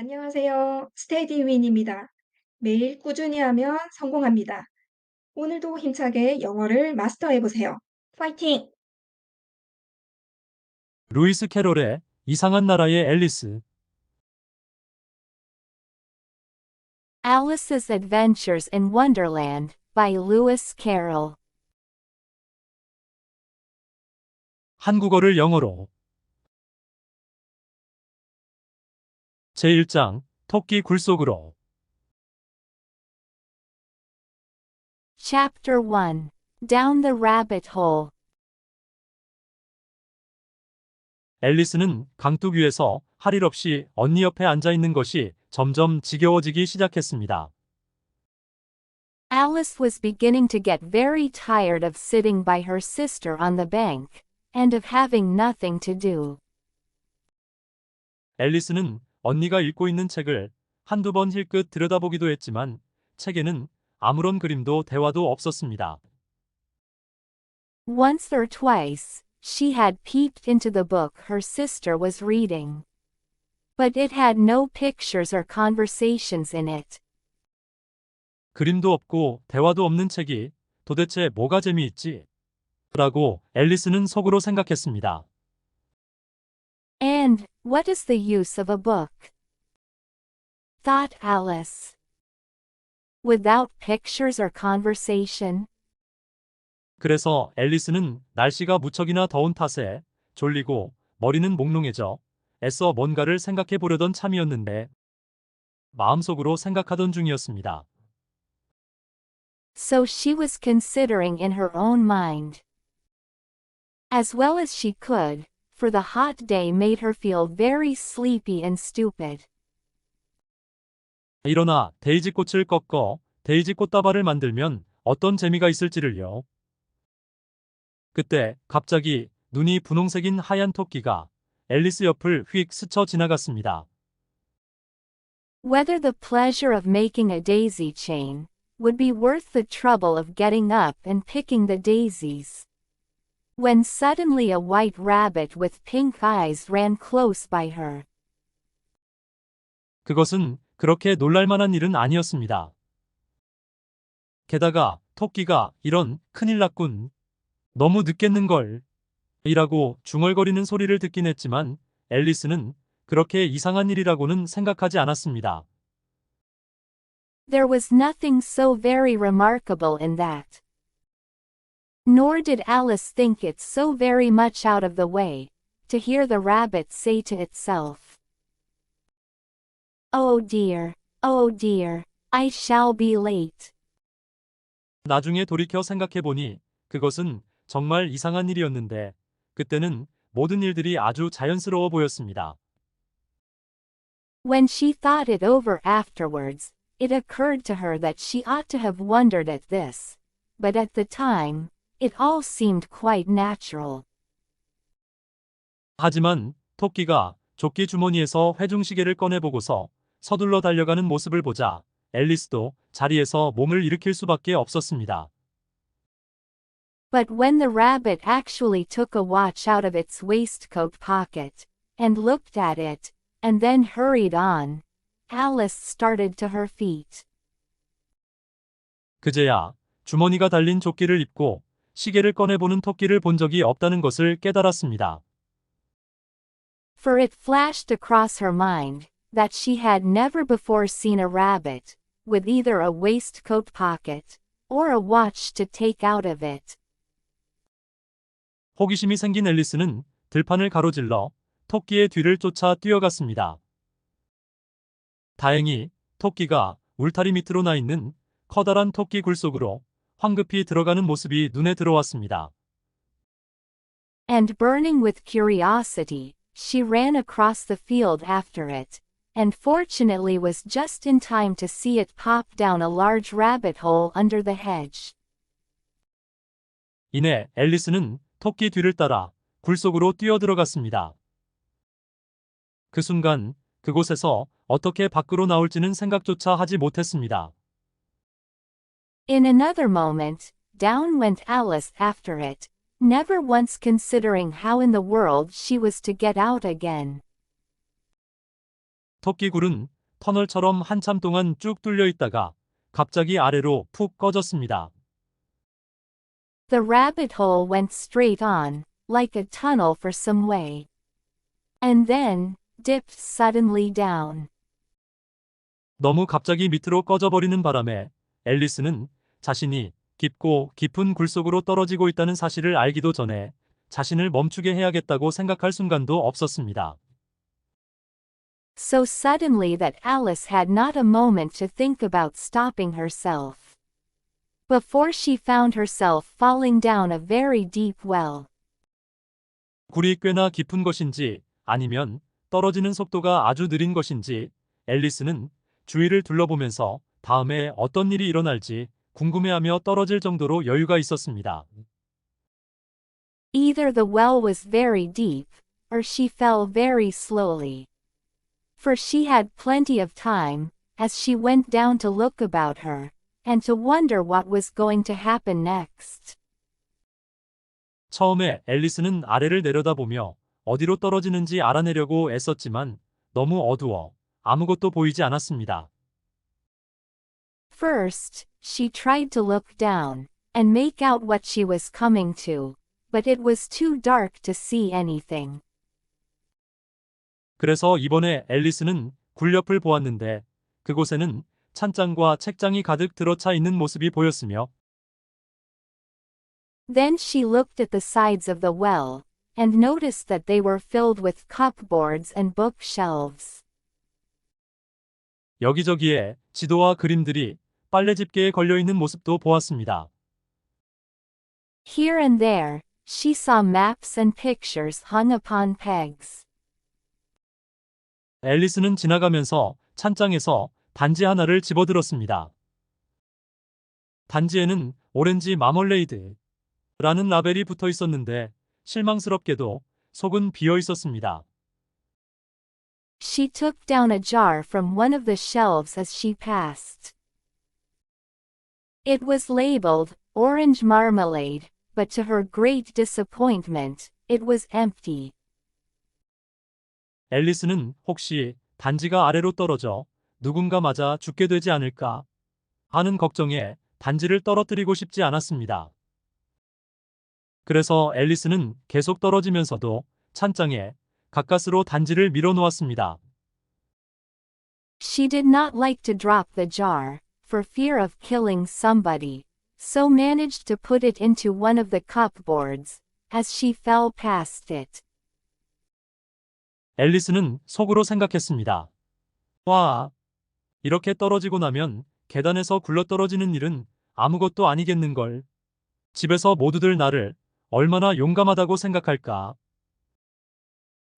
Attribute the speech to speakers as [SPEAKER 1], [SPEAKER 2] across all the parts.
[SPEAKER 1] 안녕하세요. 스테디윈입니다. 매일 꾸준히 하면 성공합니다. 오늘도 힘차게 영어를 마스터해 보세요. 파이팅!
[SPEAKER 2] 루이스 캐롤의 이상한 나라의 앨리스.
[SPEAKER 3] Alice's Adventures in Wonderland by Lewis Carroll.
[SPEAKER 2] 한국어를 영어로. 제1장 토끼 굴속으로.
[SPEAKER 3] Chapter 1. Down the Rabbit Hole.
[SPEAKER 2] 앨리스는 강둑 위에서 할 일 없이 언니 옆에 앉아 있는 것이 점점 지겨워지기 시작했습니다.
[SPEAKER 3] Alice was beginning to get very tired of sitting by her sister on the bank, and of having nothing to do.
[SPEAKER 2] 앨리스는 언니가 읽고 있는 책을 한두 번 힐끗 들여다보기도 했지만 책에는 아무런 그림도 대화도 없었습니다.
[SPEAKER 3] Once or twice, she had peeped into the book her sister was reading. But it had no pictures or conversations in it.
[SPEAKER 2] 그림도 없고 대화도 없는 책이 도대체 뭐가 재미있지? 라고 앨리스는 속으로 생각했습니다.
[SPEAKER 3] And, what is the use of a book? Thought Alice. Without pictures or conversation?
[SPEAKER 2] 그래서 앨리스는 날씨가 무척이나 더운 탓에 졸리고 머리는 몽롱해져 애써 뭔가를 생각해 보려던 참이었는데 마음속으로 생각하던 중이었습니다.
[SPEAKER 3] So she was considering in her own mind. As well as she could, for the hot day made her feel very sleepy and stupid.
[SPEAKER 2] 일어나 데이지 꽃을 꺾어 데이지 꽃다발을 만들면 어떤 재미가 있을지를요. 그때 갑자기 눈이 분홍색인 하얀 토끼가 앨리스 옆을 휙 스쳐 지나갔습니다.
[SPEAKER 3] Whether the pleasure of making a daisy chain would be worth the trouble of getting up and picking the daisies. When suddenly a white rabbit with pink eyes ran close by her.
[SPEAKER 2] 그것은 그렇게 놀랄만한 일은 아니었습니다. 게다가 토끼가 이런 큰일 났군. 너무 늦겠는걸. 이라고 중얼거리는 소리를 듣긴 했지만 앨리스는 그렇게 이상한 일이라고는 생각하지 않았습니다.
[SPEAKER 3] There was nothing so very remarkable in that. Nor did Alice think it so very much out of the way, to hear the rabbit say to itself, oh dear, I shall be late.
[SPEAKER 2] 나중에 돌이켜 생각해보니 그것은 정말 이상한 일이었는데 그때는 모든 일들이 아주 자연스러워 보였습니다.
[SPEAKER 3] When she thought it over afterwards, it occurred to her that she ought to have wondered at this, but at the time, it all seemed quite natural.
[SPEAKER 2] 하지만 토끼가 조끼 주머니에서 회중시계를 꺼내보고서 서둘러 달려가는 모습을 보자 앨리스도 자리에서 몸을 일으킬 수밖에 없었습니다.
[SPEAKER 3] But when the rabbit actually took a watch out of its waistcoat pocket, and looked at it, and then hurried on, Alice started to her feet.
[SPEAKER 2] 그제야 주머니가 달린 조끼를 입고 시계를 꺼내보는 토끼를 본 적이 없다는 것을 깨달았습니다.
[SPEAKER 3] For it flashed across her mind that she had never before seen a rabbit with either a waistcoat pocket or a watch to take out of it.
[SPEAKER 2] 호기심이 생긴 앨리스는 들판을 가로질러 토끼의 뒤를 쫓아 뛰어갔습니다. 다행히 토끼가 울타리 밑으로 나 있는 커다란 토끼 굴 속으로 황급히 들어가는 모습이 눈에 들어왔습니다.
[SPEAKER 3] And burning with curiosity, she ran across the field after it, and fortunately was just in time to see it pop down a large rabbit hole under the hedge.
[SPEAKER 2] 이내 앨리스는 토끼 뒤를 따라 굴 속으로 뛰어들어갔습니다. 그 순간 그곳에서 어떻게 밖으로 나올지는 생각조차 하지 못했습니다.
[SPEAKER 3] In another moment, down went Alice after it, never once considering how in the world she was to get out again.
[SPEAKER 2] 토끼굴은 터널처럼 한참 동안 쭉 뚫려 있다가 갑자기 아래로 푹 꺼졌습니다.
[SPEAKER 3] The rabbit hole went straight on, like a tunnel for some way. And then, dipped suddenly down.
[SPEAKER 2] 너무 갑자기 밑으로 꺼져버리는 바람에 앨리스는 자신이 깊고 깊은 굴 속으로 떨어지고 있다는 사실을 알기도 전에 자신을 멈추게 해야겠다고 생각할 순간도 없었습니다.
[SPEAKER 3] So suddenly that Alice had not a moment to think about stopping herself. Before she found herself falling down a very deep well.
[SPEAKER 2] 굴이 꽤나 깊은 것인지 아니면 떨어지는 속도가 아주 느린 것인지 앨리스는 주위를 둘러보면서 다음에 어떤 일이 일어날지 궁금해하며 떨어질 정도로 여유가 있었습니다.
[SPEAKER 3] Either the well was very deep, or she fell very slowly. For she had plenty of time, as she went down to look about her, and to wonder what was going to happen next.
[SPEAKER 2] 처음에 앨리스는 아래를 내려다보며 어디로 떨어지는지 알아내려고 애썼지만 너무 어두워 아무것도 보이지 않았습니다.
[SPEAKER 3] First, she tried to look down, and make out what she was coming to, but it was too dark to see anything.
[SPEAKER 2] 그래서 이번에 앨리스는 굴 옆을 보았는데 그곳에는 찬장과 책장이 가득 들어차 있는 모습이 보였으며
[SPEAKER 3] Then she looked at the sides of the well, and noticed that they were filled with cupboards and bookshelves.
[SPEAKER 2] 여기저기에 지도와 그림들이 빨래집게에 걸려있는 모습도 보았습니다.
[SPEAKER 3] Here and there, she saw maps and pictures hung upon pegs.
[SPEAKER 2] 앨리스는 지나가면서 찬장에서 단지 하나를 집어들었습니다. 단지에는 오렌지 마멀레이드라는 라벨이 붙어 있었는데 실망스럽게도 속은 비어 있었습니다.
[SPEAKER 3] She took down a jar from one of the shelves as she passed. It was labeled, orange marmalade, but to her great disappointment, it was empty.
[SPEAKER 2] 앨리스는 혹시 단지가 아래로 떨어져 누군가 맞아 죽게 되지 않을까 하는 걱정에 단지를 떨어뜨리고 싶지 않았습니다. 그래서 앨리스는 계속 떨어지면서도 찬장에 가까스로 단지를 밀어놓았습니다.
[SPEAKER 3] She did not like to drop the jar, for fear of killing somebody, so managed to put it into one of the cupboards, as she fell past it.
[SPEAKER 2] 앨리스는 속으로 생각했습니다. 와, 이렇게 떨어지고 나면 계단에서 굴러떨어지는 일은 아무것도 아니겠는걸. 집에서 모두들 나를 얼마나 용감하다고 생각할까.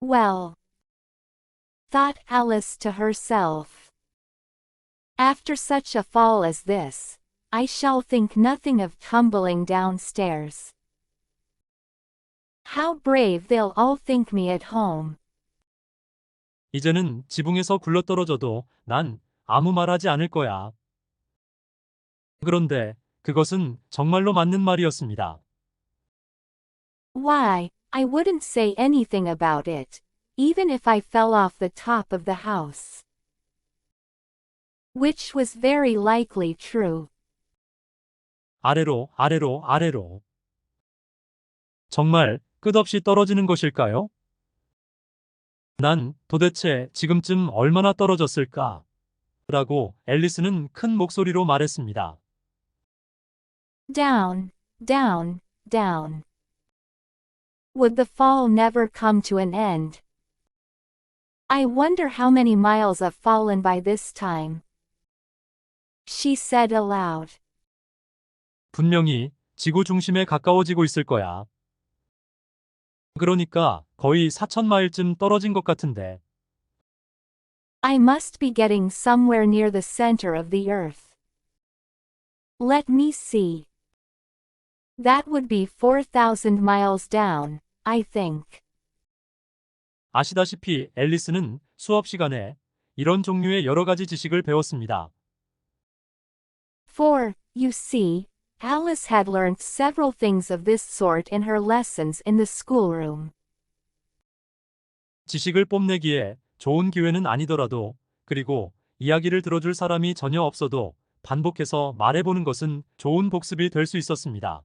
[SPEAKER 3] Well, thought Alice to herself. After such a fall as this, I shall think nothing of tumbling downstairs. How brave they'll all think me at home.
[SPEAKER 2] 이제는 지붕에서 굴러떨어져도 난 아무 말하지 않을 거야. 그런데 그것은 정말로 맞는 말이었습니다.
[SPEAKER 3] Why, I wouldn't say anything about it, even if I fell off the top of the house. Which was very likely true.
[SPEAKER 2] 아래로, 아래로, 아래로. 정말 끝없이 떨어지는 것일까요? 난 도대체 지금쯤 얼마나 떨어졌을까? 라고 앨리스는 큰 목소리로 말했습니다.
[SPEAKER 3] Down, down, down. Would the fall never come to an end? I wonder how many miles I've fallen by this time. She said aloud.
[SPEAKER 2] 분명히 지구 중심에 가까워지고 있을 거야. 그러니까 거의 4,000마일쯤 떨어진 것 같은데.
[SPEAKER 3] I must be getting somewhere near the center of the earth. Let me see. That would be 4,000 miles down, I think.
[SPEAKER 2] 아시다시피 앨리스는 수업 시간에 이런 종류의 여러 가지 지식을 배웠습니다.
[SPEAKER 3] For, you see, Alice had learnt several things of this sort in her lessons in the schoolroom.
[SPEAKER 2] 지식을 뽐내기에 좋은 기회는 아니더라도, 그리고 이야기를 들어줄 사람이 전혀 없어도 반복해서 말해보는 것은 좋은 복습이 될 수 있었습니다.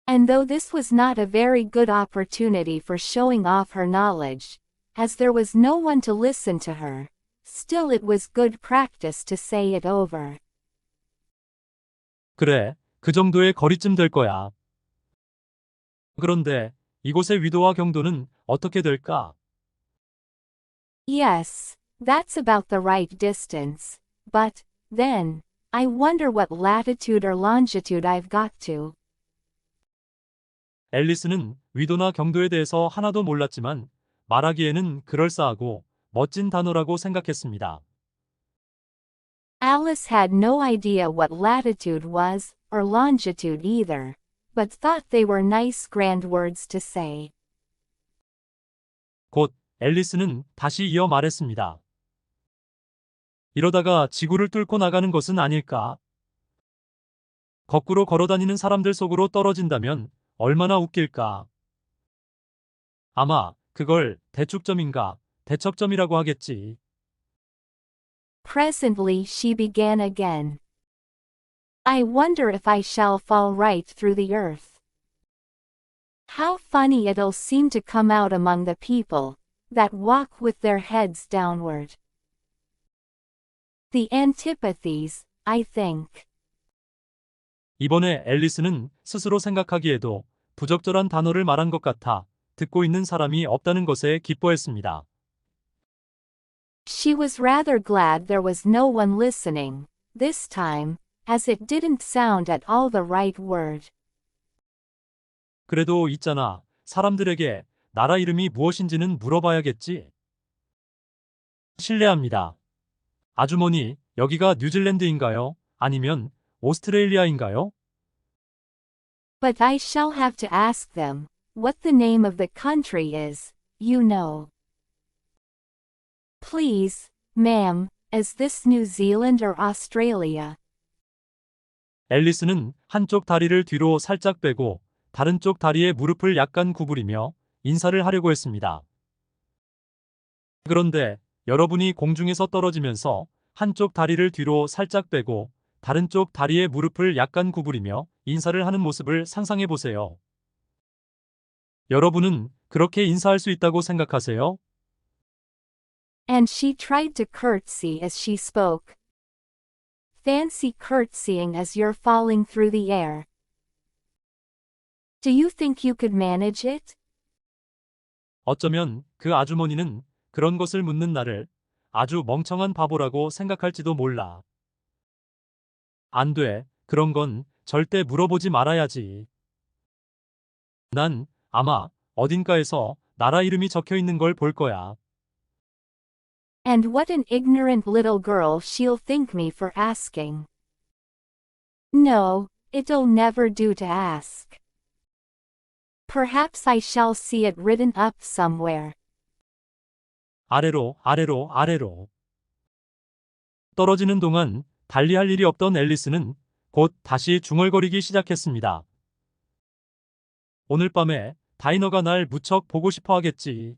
[SPEAKER 3] And though this was not a very good opportunity for showing off her knowledge, as there was no one to listen to her, still it was good practice to say it over.
[SPEAKER 2] 그래, 그 정도의 거리쯤 될 거야. 그런데 이곳의 위도와 경도는 어떻게 될까?
[SPEAKER 3] Yes, that's about the right distance. But, then, I wonder what latitude or longitude I've got to.
[SPEAKER 2] 앨리스는 위도나 경도에 대해서 하나도 몰랐지만 말하기에는 그럴싸하고 멋진 단어라고 생각했습니다.
[SPEAKER 3] Alice had no idea what latitude was, or longitude either, but thought they were nice grand words to say.
[SPEAKER 2] 곧 앨리스는 다시 이어 말했습니다. 이러다가 지구를 뚫고 나가는 것은 아닐까? 거꾸로 걸어다니는 사람들 속으로 떨어진다면 얼마나 웃길까? 아마 그걸 대축점인가 대척점이라고 하겠지.
[SPEAKER 3] Presently she began again. I wonder if I shall fall right through the earth. How funny it'll seem to come out among the people that walk with their heads downward. The antipathies, I think.
[SPEAKER 2] 이번에 앨리스는 스스로 생각하기에도 부적절한 단어를 말한 것 같아 듣고 있는 사람이 없다는 것에 기뻐했습니다.
[SPEAKER 3] She was rather glad there was no one listening, this time, as it didn't sound at all the right word.
[SPEAKER 2] 그래도 있잖아, 사람들에게 나라 이름이 무엇인지는 물어봐야겠지. 실례합니다. 아주머니, 여기가 뉴질랜드인가요? 아니면 오스트레일리아인가요?
[SPEAKER 3] But I shall have to ask them, what the name of the country is, you know. Please, ma'am, is this New Zealand or Australia?
[SPEAKER 2] 앨리스는 한쪽 다리를 뒤로 살짝 빼고 다른 쪽 다리에 무릎을 약간 구부리며 인사를 하려고 했습니다. 그런데 여러분이 공중에서 떨어지면서 한쪽 다리를 뒤로 살짝 빼고 다른 쪽 다리에 무릎을 약간 구부리며 인사를 하는 모습을 상상해 보세요. 여러분은 그렇게 인사할 수 있다고 생각하세요?
[SPEAKER 3] And she tried to curtsy as she spoke. Fancy curtsying as you're falling through the air. Do you think you could manage it?
[SPEAKER 2] 어쩌면 그 아주머니는 그런 것을 묻는 나를 아주 멍청한 바보라고 생각할지도 몰라. 안 돼, 그런 건 절대 물어보지 말아야지. 난 아마 어딘가에서 나라 이름이 적혀 있는 걸 볼 거야.
[SPEAKER 3] And what an ignorant little girl she'll think me for asking. No, it'll never do to ask. Perhaps I shall see it written up somewhere.
[SPEAKER 2] 아래로, 아래로, 아래로. 떨어지는 동안 달리할 일이 없던 앨리스는 곧 다시 중얼거리기 시작했습니다. 오늘 밤에 다이너가 날 무척 보고 싶어 하겠지.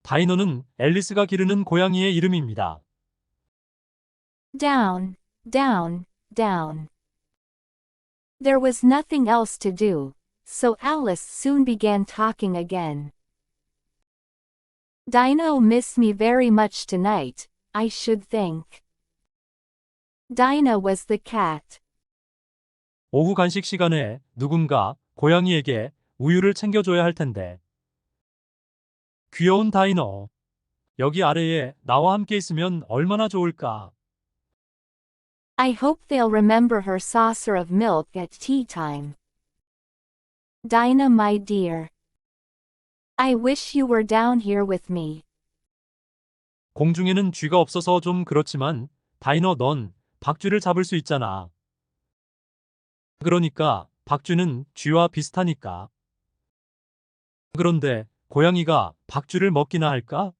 [SPEAKER 2] 다이너는 앨리스가 기르는 고양이의 이름입니다.
[SPEAKER 3] Down, down, down. There was nothing else to do, so Alice soon began talking again. Dinah'll miss me very much tonight, I should think. Dinah was the cat.
[SPEAKER 2] 오후 간식 시간에 누군가 고양이에게 우유를 챙겨줘야 할 텐데. 귀여운 다이너. 여기 아래에 나와 함께 있으면 얼마나 좋을까.
[SPEAKER 3] I hope they'll remember her saucer of milk at tea time. Dinah, my dear. I wish you were down here with me.
[SPEAKER 2] 공중에는 쥐가 없어서 좀 그렇지만 다이너 넌 박쥐를 잡을 수 있잖아. 그러니까 박쥐는 쥐와 비슷하니까. 그런데 고양이가 박쥐를 먹기나 할까?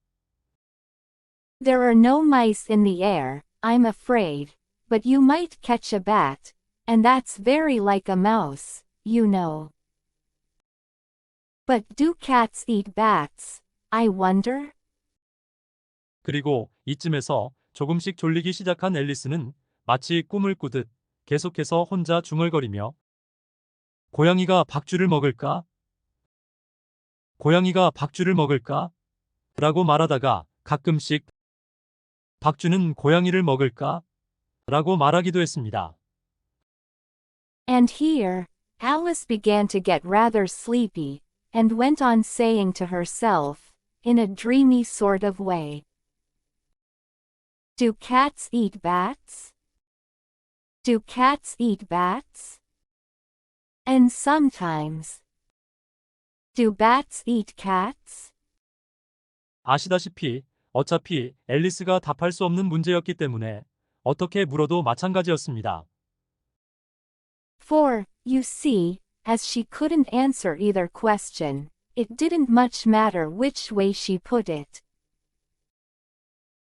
[SPEAKER 3] There are no mice in the air, I'm afraid, but you might catch a bat, and that's very like a mouse, you know. But do cats eat bats? I wonder?
[SPEAKER 2] 그리고 이쯤에서 조금씩 졸리기 시작한 앨리스는 마치 꿈을 꾸듯 계속해서 혼자 중얼거리며 고양이가 박쥐를 먹을까? 고양이가 박쥐를 먹을까? 라고 말하다가 가끔씩 박쥐는 고양이를 먹을까? 라고 말하기도 했습니다.
[SPEAKER 3] And here, Alice began to get rather sleepy, and went on saying to herself, in a dreamy sort of way, Do cats eat bats? Do cats eat bats? And sometimes, Do bats eat cats?
[SPEAKER 2] 아시다시피 어차피 앨리스가 답할 수 없는 문제였기 때문에 어떻게 물어도 마찬가지였습니다.
[SPEAKER 3] For, you see, as she couldn't answer either question, it didn't much matter which way she put it.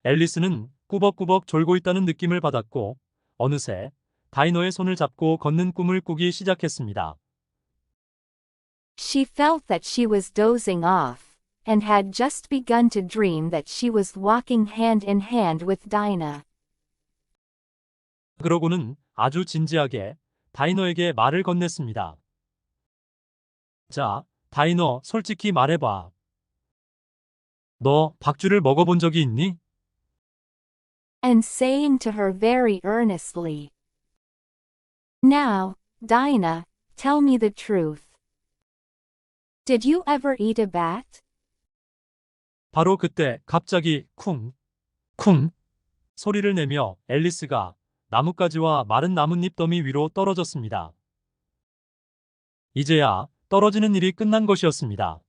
[SPEAKER 2] 앨리스는 꾸벅꾸벅 졸고 있다는 느낌을 받았고 어느새 다이너의 손을 잡고 걷는 꿈을 꾸기 시작했습니다.
[SPEAKER 3] She felt that she was dozing off, and had just begun to dream that she was walking hand in hand with Dinah.
[SPEAKER 2] 그러고는 아주 진지하게 다이너에게 말을 건넸습니다. 자, 다이너, 솔직히 말해봐. 너 박쥐를 먹어본 적이 있니?
[SPEAKER 3] And saying to her very earnestly, Now, Dinah, tell me the truth. Did you ever eat a bat?
[SPEAKER 2] 바로 그때 갑자기 쿵, 쿵 소리를 내며 앨리스가 나뭇가지와 마른 나뭇잎 더미 위로 떨어졌습니다. 이제야 떨어지는 일이 끝난 것이었습니다.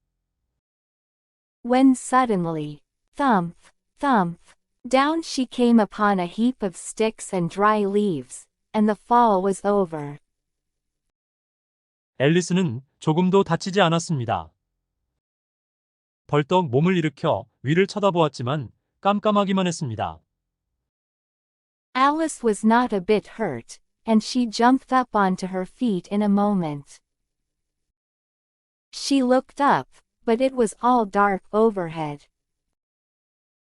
[SPEAKER 3] When suddenly, thump, thump, down she came upon a heap of sticks and dry leaves, and the fall was over.
[SPEAKER 2] 앨리스는 조금도 다치지 않았습니다. 벌떡 몸을 일으켜 위를 쳐다보았지만 깜깜하기만 했습니다.
[SPEAKER 3] Alice was not a bit hurt, and she jumped up onto her feet in a moment. She looked up, but it was all dark overhead.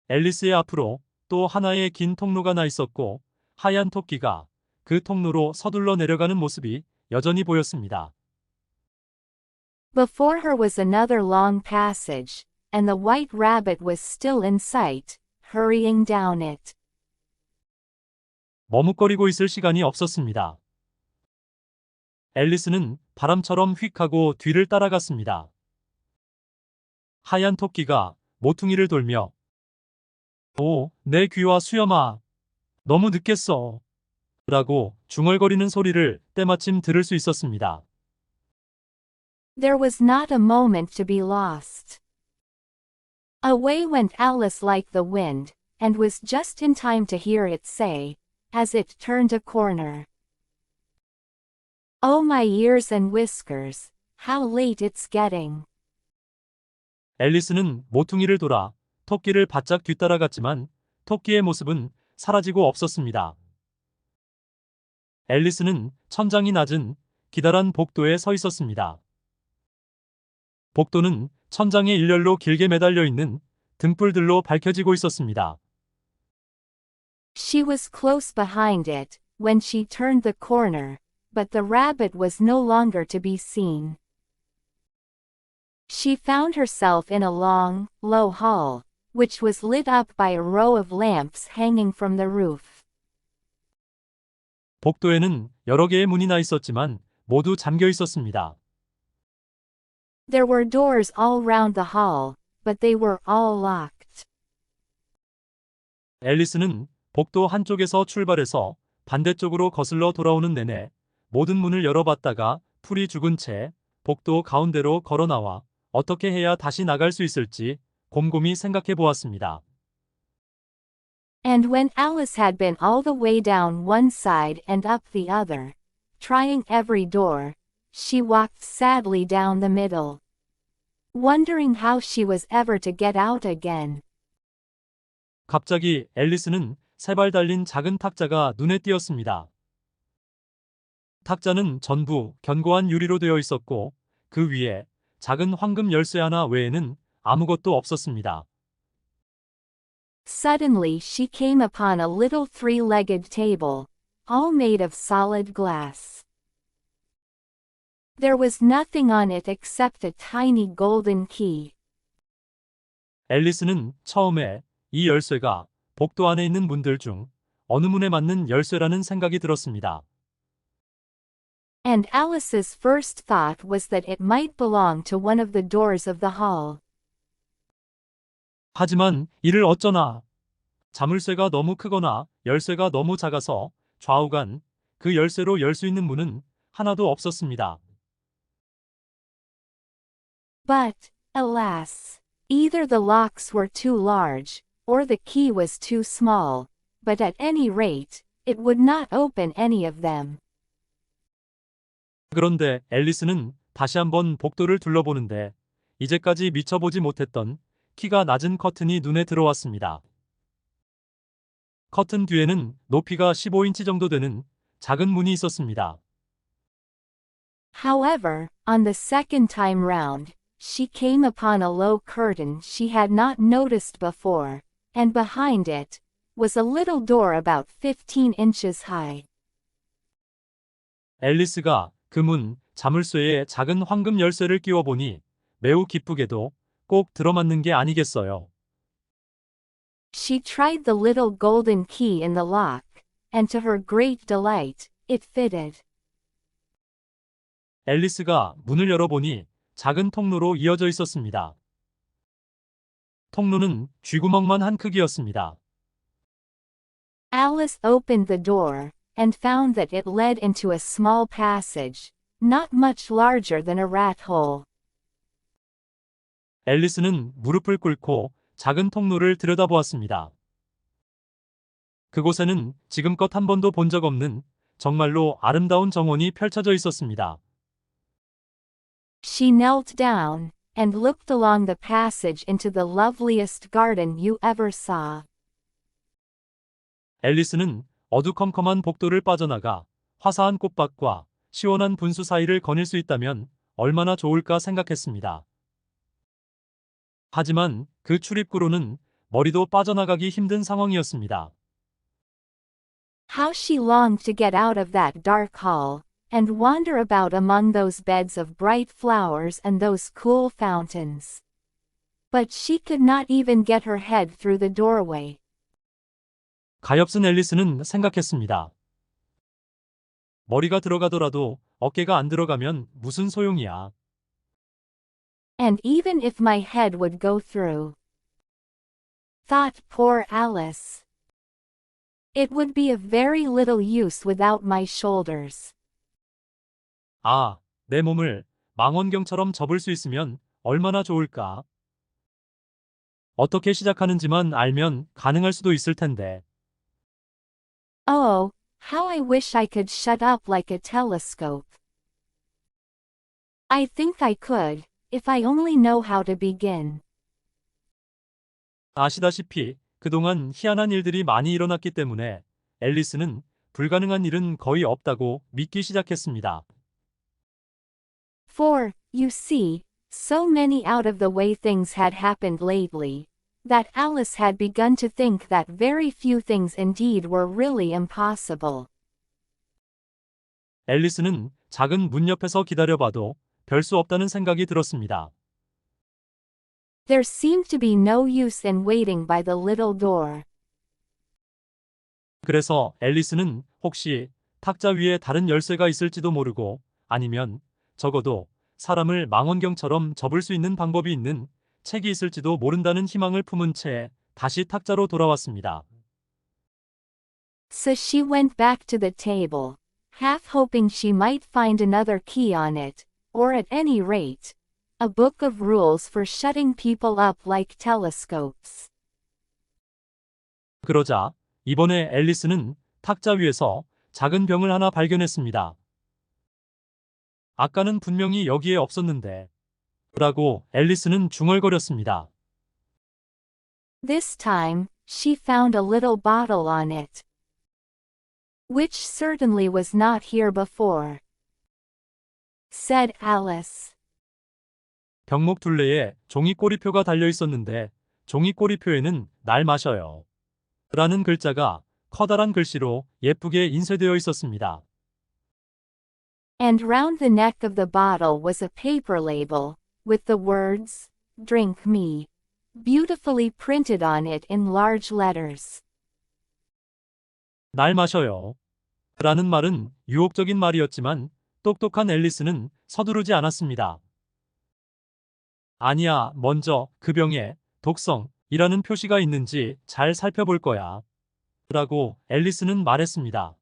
[SPEAKER 2] 앨리스의 앞으로 또 하나의 긴 통로가 나 있었고 하얀 토끼가 그 통로로 서둘러 내려가는 모습이 여전히 보였습니다.
[SPEAKER 3] Before her was another long passage, and the white rabbit was still in sight, hurrying down it.
[SPEAKER 2] 머뭇거리고 있을 시간이 없었습니다. 앨리스는 바람처럼 휙 하고 뒤를 따라갔습니다. 하얀 토끼가 모퉁이를 돌며 오, 내 귀와 수염아, 너무 늦겠어 라고 중얼거리는 소리를 때마침 들을 수 있었습니다.
[SPEAKER 3] There was not a moment to be lost. Away went Alice like the wind, and was just in time to hear it say, as it turned a corner, Oh my ears and whiskers, how late it's getting.
[SPEAKER 2] 앨리스는 모퉁이를 돌아 토끼를 바짝 뒤따라갔지만 토끼의 모습은 사라지고 없었습니다. 앨리스는 천장이 낮은 기다란 복도에 서 있었습니다. 복도는 천장에 일렬로 길게 매달려 있는 등불들로 밝혀지고 있었습니다.
[SPEAKER 3] She was close behind it, when she turned the corner, but the rabbit was no longer to be seen. She found herself in a long, low hall, which was lit up by a row of lamps hanging from the roof.
[SPEAKER 2] 복도에는 여러 개의 문이 나 있었지만 모두 잠겨 있었습니다.
[SPEAKER 3] There were doors all round the hall, but they were all locked.
[SPEAKER 2] 앨리스는 복도 한쪽에서 출발해서 반대쪽으로 거슬러 돌아오는 내내 모든 문을 열어봤다가 풀이 죽은 채 복도 가운데로 걸어 나와 어떻게 해야 다시 나갈 수 있을지 곰곰이 생각해 보았습니다.
[SPEAKER 3] And when Alice had been all the way down one side and up the other, trying every door, she walked sadly down the middle, wondering how she was ever to get out again.
[SPEAKER 2] 갑자기 앨리스는 세 발 달린 작은 탁자가 눈에 띄었습니다. 탁자는 전부 견고한 유리로 되어 있었고 그 위에 작은 황금 열쇠 하나 외에는 아무것도 없었습니다.
[SPEAKER 3] Suddenly she came upon a little three-legged table, all made of solid glass. There was nothing on it except a tiny golden key.
[SPEAKER 2] 앨리스는 처음에 이 열쇠가 복도 안에 있는 문들 중 어느 문에 맞는 열쇠라는 생각이 들었습니다.
[SPEAKER 3] And Alice's first thought was that it might belong to one of the doors of the hall.
[SPEAKER 2] 하지만 이를 어쩌나 자물쇠가 너무 크거나 열쇠가 너무 작아서 좌우간 그 열쇠로 열 수 있는 문은 하나도 없었습니다.
[SPEAKER 3] But, alas, either the locks were too large, or the key was too small, but at any rate, it would not open any of them.
[SPEAKER 2] 그런데 앨리스는 다시 한번 복도를 둘러보는데 이제까지 미쳐보지 못했던 키가 낮은 커튼이 눈에 들어왔습니다. 커튼 뒤에는 높이가 15인치 정도 되는 작은 문이 있었습니다.
[SPEAKER 3] However, on the second time round, she came upon a low curtain she had not noticed before, and behind it was a little door about 15 inches high.
[SPEAKER 2] 앨리스가 그 문 자물쇠에 작은 황금 열쇠를 끼워 보니 매우 기쁘게도 꼭 들어맞는 게 아니겠어요.
[SPEAKER 3] She tried the little golden key in the lock, and to her great delight, it fitted.
[SPEAKER 2] 앨리스가 문을 열어보니 작은 통로로 이어져 있었습니다. 통로는 쥐구멍만 한 크기였습니다.
[SPEAKER 3] Alice opened the door, and found that it led into a small passage, not much larger than a rat hole.
[SPEAKER 2] 앨리스는 무릎을 꿇고 작은 통로를 들여다보았습니다. 그곳에는 지금껏 한 번도 본 적 없는 정말로 아름다운 정원이 펼쳐져 있었습니다.
[SPEAKER 3] She knelt down, and looked along the passage into the loveliest garden you ever saw.
[SPEAKER 2] 앨리스는 어두컴컴한 복도를 빠져나가 화사한 꽃밭과 시원한 분수 사이를 거닐 수 있다면 얼마나 좋을까 생각했습니다. 하지만 그 출입구로는 머리도 빠져나가기 힘든 상황이었습니다.
[SPEAKER 3] How she longed to get out of that dark hall, and wander about among those beds of bright flowers and those cool fountains. But she could not even get her head through the doorway.
[SPEAKER 2] 가엾은 앨리스는 생각했습니다. 머리가 들어가더라도 어깨가 안 들어가면 무슨 소용이야.
[SPEAKER 3] And even if my head would go through, thought poor Alice, it would be of very little use without my shoulders.
[SPEAKER 2] 아, 내 몸을 망원경처럼 접을 수 있으면 얼마나 좋을까. 어떻게 시작하는지만 알면 가능할 수도 있을 텐데.
[SPEAKER 3] Oh, how I wish I could shut up like a telescope. I think I could, if I only know how to begin.
[SPEAKER 2] 아시다시피 그동안 희한한 일들이 많이 일어났기 때문에 앨리스는 불가능한 일은 거의 없다고 믿기 시작했습니다.
[SPEAKER 3] For, you see, so many out-of-the-way things had happened lately, that Alice had begun to think that very few things indeed were really impossible.
[SPEAKER 2] 앨리스는 작은 문 옆에서 기다려봐도 별 수 없다는 생각이 들었습니다.
[SPEAKER 3] There seemed to be no use in waiting by the little door.
[SPEAKER 2] 그래서 앨리스는 혹시 탁자 위에 다른 열쇠가 있을지도 모르고 아니면 적어도 사람을 망원경처럼 접을 수 있는 방법이 있는 책이 있을지도 모른다는 희망을 품은 채 다시 탁자로 돌아왔습니다.
[SPEAKER 3] So she went back to the table, half hoping she might find another key on it, or at any rate, a book of rules for shutting people up like telescopes.
[SPEAKER 2] 그러자 이번에 앨리스는 탁자 위에서 작은 병을 하나 발견했습니다. 아까는 분명히 여기에 없었는데 라고 앨리스는 중얼거렸습니다.
[SPEAKER 3] This time, she found a little bottle on it, which certainly was not here before, said Alice.
[SPEAKER 2] 병목 둘레에 종이 꼬리표가 달려 있었는데 종이 꼬리표에는 날 마셔요 라는 글자가 커다란 글씨로 예쁘게 인쇄되어 있었습니다.
[SPEAKER 3] And round the neck of the bottle was a paper label, with the words, "Drink me," beautifully printed on it in large letters.
[SPEAKER 2] 날 마셔요 라는 말은 유혹적인 말이었지만 똑똑한 앨리스는 서두르지 않았습니다. 아니야, 먼저 그 병에 독성이라는 표시가 있는지 잘 살펴볼 거야 라고 앨리스는 말했습니다.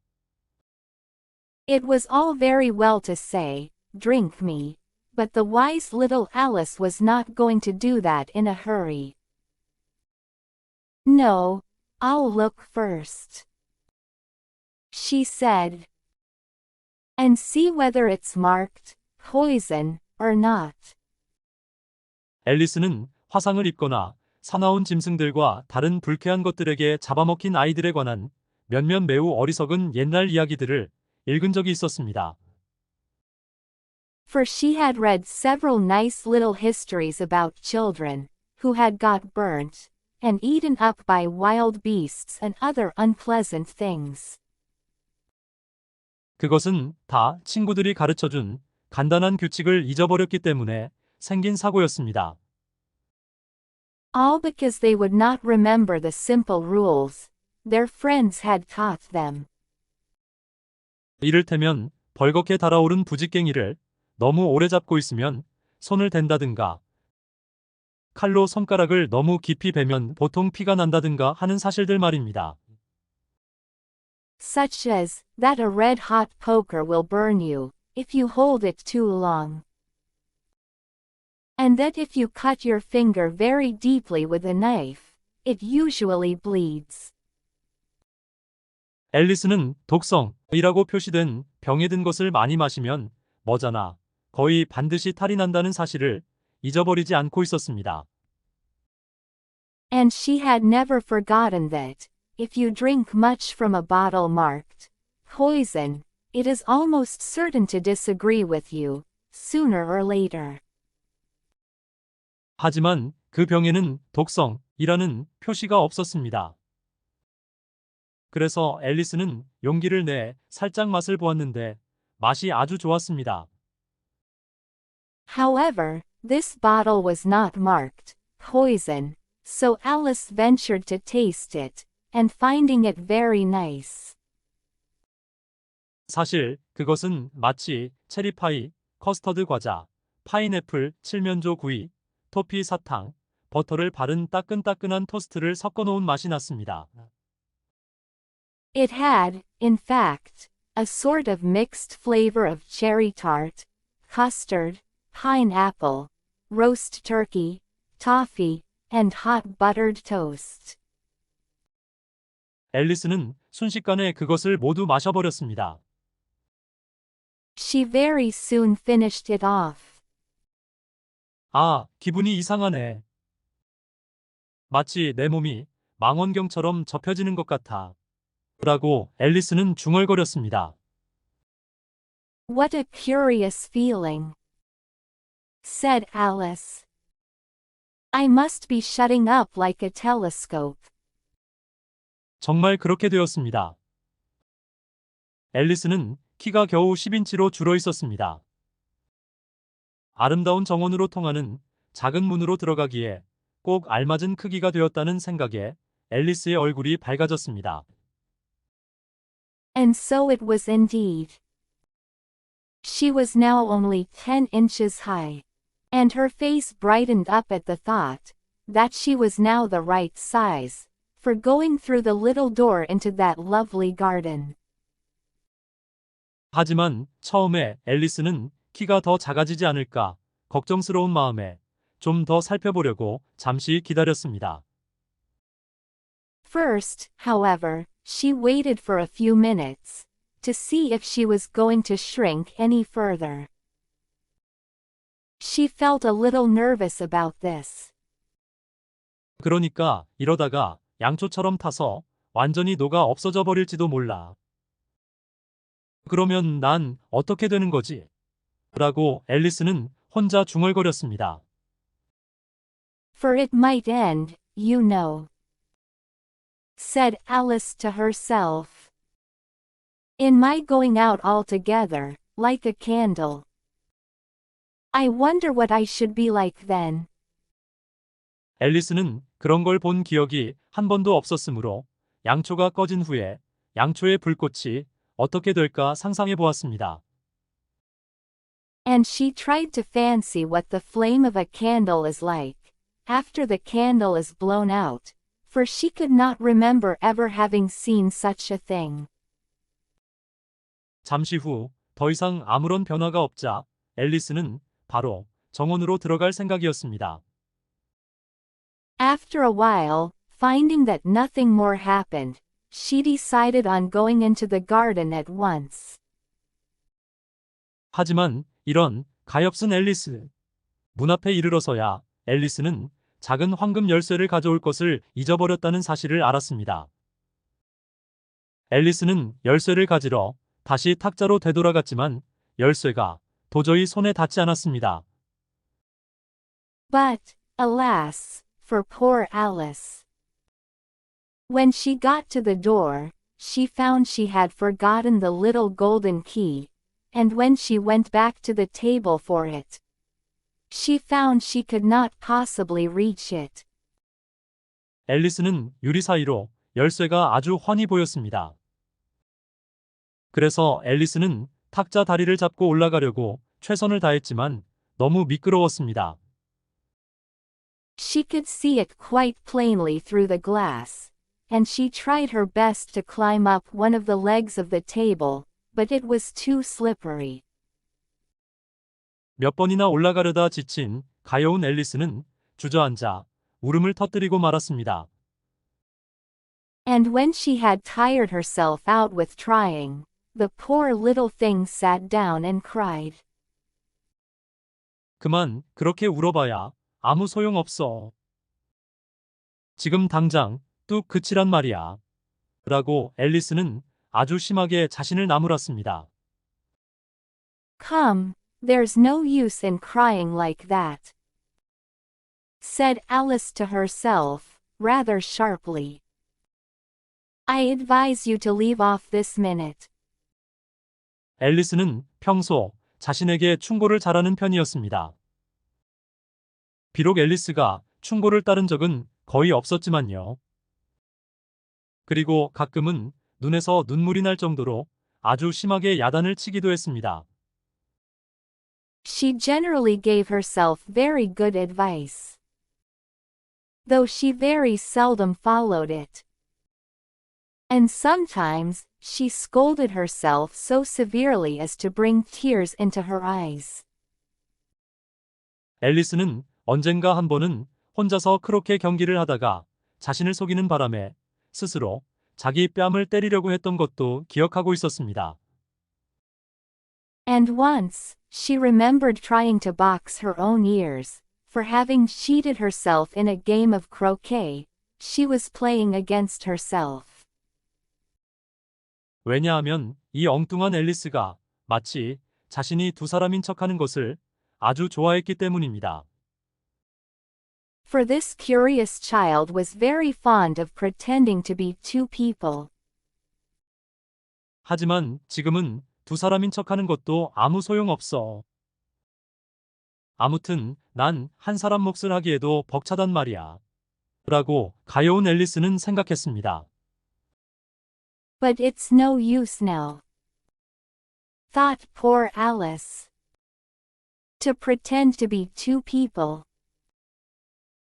[SPEAKER 3] It was all very well to say, "Drink me," but the wise little Alice was not going to do that in a hurry. "No, I'll look first," she said, "and see whether it's marked poison or not."
[SPEAKER 2] 앨리스는 화상을 입거나 사나운 짐승들과 다른 불쾌한 것들에게 잡아먹힌 아이들에 관한 몇몇 매우 어리석은 옛날 이야기들을 읽은 적이 있었습니다.
[SPEAKER 3] For she had read several nice little histories about children who had got burnt and eaten up by wild beasts and other unpleasant things.
[SPEAKER 2] 그것은 다 친구들이 가르쳐준 간단한 규칙을 잊어버렸기 때문에 생긴 사고였습니다.
[SPEAKER 3] All because they would not remember the simple rules their friends had taught them.
[SPEAKER 2] 이를테면 벌겋게 달아오른 부직갱이를 너무 오래 잡고 있으면 손을 댄다든가 칼로 손가락을 너무 깊이 베면 보통 피가 난다든가 하는 사실들 말입니다.
[SPEAKER 3] Such as, that a red-hot poker will burn you if you hold it too long. And that if you cut your finger very deeply with a knife, it usually bleeds.
[SPEAKER 2] 앨리스는 독성이라고 표시된 병에 든 것을 많이 마시면 머자나 거의 반드시 탈이 난다는 사실을 잊어버리지 않고 있었습니다.
[SPEAKER 3] And she had never forgotten that, if you drink much from a bottle marked poison, it is almost certain to disagree with you, sooner or later.
[SPEAKER 2] 하지만 그 병에는 독성이라는 표시가 없었습니다. 그래서 앨리스는 용기를 내 살짝 맛을 보았는데 맛이 아주 좋았습니다.
[SPEAKER 3] However, this bottle was not marked poison, so Alice ventured to taste it, and finding it very nice.
[SPEAKER 2] 사실 그것은 마치 체리파이, 커스터드 과자, 파인애플, 칠면조 구이, 토피 사탕, 버터를 바른 따끈따끈한 토스트를 섞어 놓은 맛이 났습니다.
[SPEAKER 3] It had, in fact, a sort of mixed flavor of cherry tart, custard, pineapple, roast turkey, toffee, and hot buttered toast.
[SPEAKER 2] 앨리스는 순식간에 그것을 모두 마셔버렸습니다.
[SPEAKER 3] She very soon finished it off.
[SPEAKER 2] 아, 기분이 이상하네. 마치 내 몸이 망원경처럼 접혀지는 것 같아. 라고 앨리스는 중얼거렸습니다.
[SPEAKER 3] What a curious feeling, said Alice. I must be shutting up like a telescope.
[SPEAKER 2] 정말 그렇게 되었습니다. 앨리스는 키가 겨우 10인치로 줄어 있었습니다. 아름다운 정원으로 통하는 작은 문으로 들어가기에 꼭 알맞은 크기가 되었다는 생각에 앨리스의 얼굴이 밝아졌습니다.
[SPEAKER 3] And so it was indeed. She was now only 10 inches high, and her face brightened up at the thought that she was now the right size for going through the little door into that lovely garden.
[SPEAKER 2] 하지만 처음에 앨리스는 키가 더 작아지지 않을까 걱정스러운 마음에 좀 더 살펴보려고 잠시 기다렸습니다.
[SPEAKER 3] First, however, she waited for a few minutes to see if she was going to shrink any further. She felt a little nervous about this.
[SPEAKER 2] 그러니까 이러다가 양초처럼 타서 완전히 녹아 없어져 버릴지도 몰라. 그러면 난 어떻게 되는 거지? 라고 앨리스는 혼자 중얼거렸습니다.
[SPEAKER 3] for it might end, you know," said Alice to herself, "in my going out altogether, like a candle. I wonder what I should be like then."
[SPEAKER 2] 앨리스는 그런 걸 본 기억이 한 번도 없었으므로 양초가 꺼진 후에 양초의 불꽃이 어떻게 될까 상상해 보았습니다.
[SPEAKER 3] And she tried to fancy what the flame of a candle is like, after the candle is blown out, for she could not remember ever having seen such a thing.
[SPEAKER 2] 잠시 후 더 이상 아무런 변화가 없자 앨리스는 바로 정원으로 들어갈 생각이었습니다.
[SPEAKER 3] After a while, finding that nothing more happened, she decided on going into the garden at once.
[SPEAKER 2] 하지만 이런 가엾은 앨리스. 문 앞에 이르러서야 앨리스는 작은 황금 열쇠를 가져올 것을 잊어버렸다는 사실을 알았습니다. 앨리스는 열쇠를 가지러 다시 탁자로 되돌아갔지만 열쇠가 도저히 손에 닿지 않았습니다.
[SPEAKER 3] But, alas, for poor Alice. When she got to the door, she found she had forgotten the little golden key, and when she went back to the table for it, she found she could not possibly reach it.
[SPEAKER 2] 앨리스는 유리 사이로 열쇠가 아주 훤히 보였습니다. 그래서 앨리스는 탁자 다리를 잡고 올라가려고 최선을 다했지만 너무 미끄러웠습니다.
[SPEAKER 3] She could see it quite plainly through the glass, and she tried her best to climb up one of the legs of the table, but it was too slippery.
[SPEAKER 2] 몇 번이나 올라가려다 지친 가여운 앨리스는 주저앉아 울음을 터뜨리고 말았습니다.
[SPEAKER 3] And when she had tired herself out with trying, the poor little thing sat down and cried.
[SPEAKER 2] 그만 그렇게 울어봐야 아무 소용 없어. 지금 당장 뚝 그치란 말이야. 라고 앨리스는 아주 심하게 자신을 나무랐습니다.
[SPEAKER 3] Come, there's no use in crying like that, said Alice to herself, rather sharply. I advise you to leave off this minute.
[SPEAKER 2] 앨리스는 평소 자신에게 충고를 잘하는 편이었습니다. 비록 앨리스가 충고를 따른 적은 거의 없었지만요. 그리고 가끔은 눈에서 눈물이 날 정도로 아주 심하게 야단을 치기도 했습니다.
[SPEAKER 3] She generally gave herself very good advice, though she very seldom followed it. And sometimes, she scolded herself so severely as to bring tears into her eyes.
[SPEAKER 2] 앨리스는 언젠가 한 번은 혼자서 크로케 경기를 하다가 자신을 속이는 바람에 스스로 자기 뺨을 때리려고 했던 것도 기억하고 있었습니다.
[SPEAKER 3] And once, she remembered trying to box her own ears, for having cheated herself in a game of croquet she was playing against herself.
[SPEAKER 2] 왜냐하면 이 엉뚱한 앨리스가 마치 자신이 두 사람인 척하는 것을 아주 좋아했기 때문입니다.
[SPEAKER 3] For this curious child was very fond of pretending to be two people.
[SPEAKER 2] 하지만 지금은 두 사람인 척하는 것도 아무 소용없어. 아무튼 난 한 사람 몫을 하기에도 벅차단 말이야. 라고 가여운 앨리스는 생각했습니다.
[SPEAKER 3] But it's no use now, thought poor Alice. To pretend to be two people.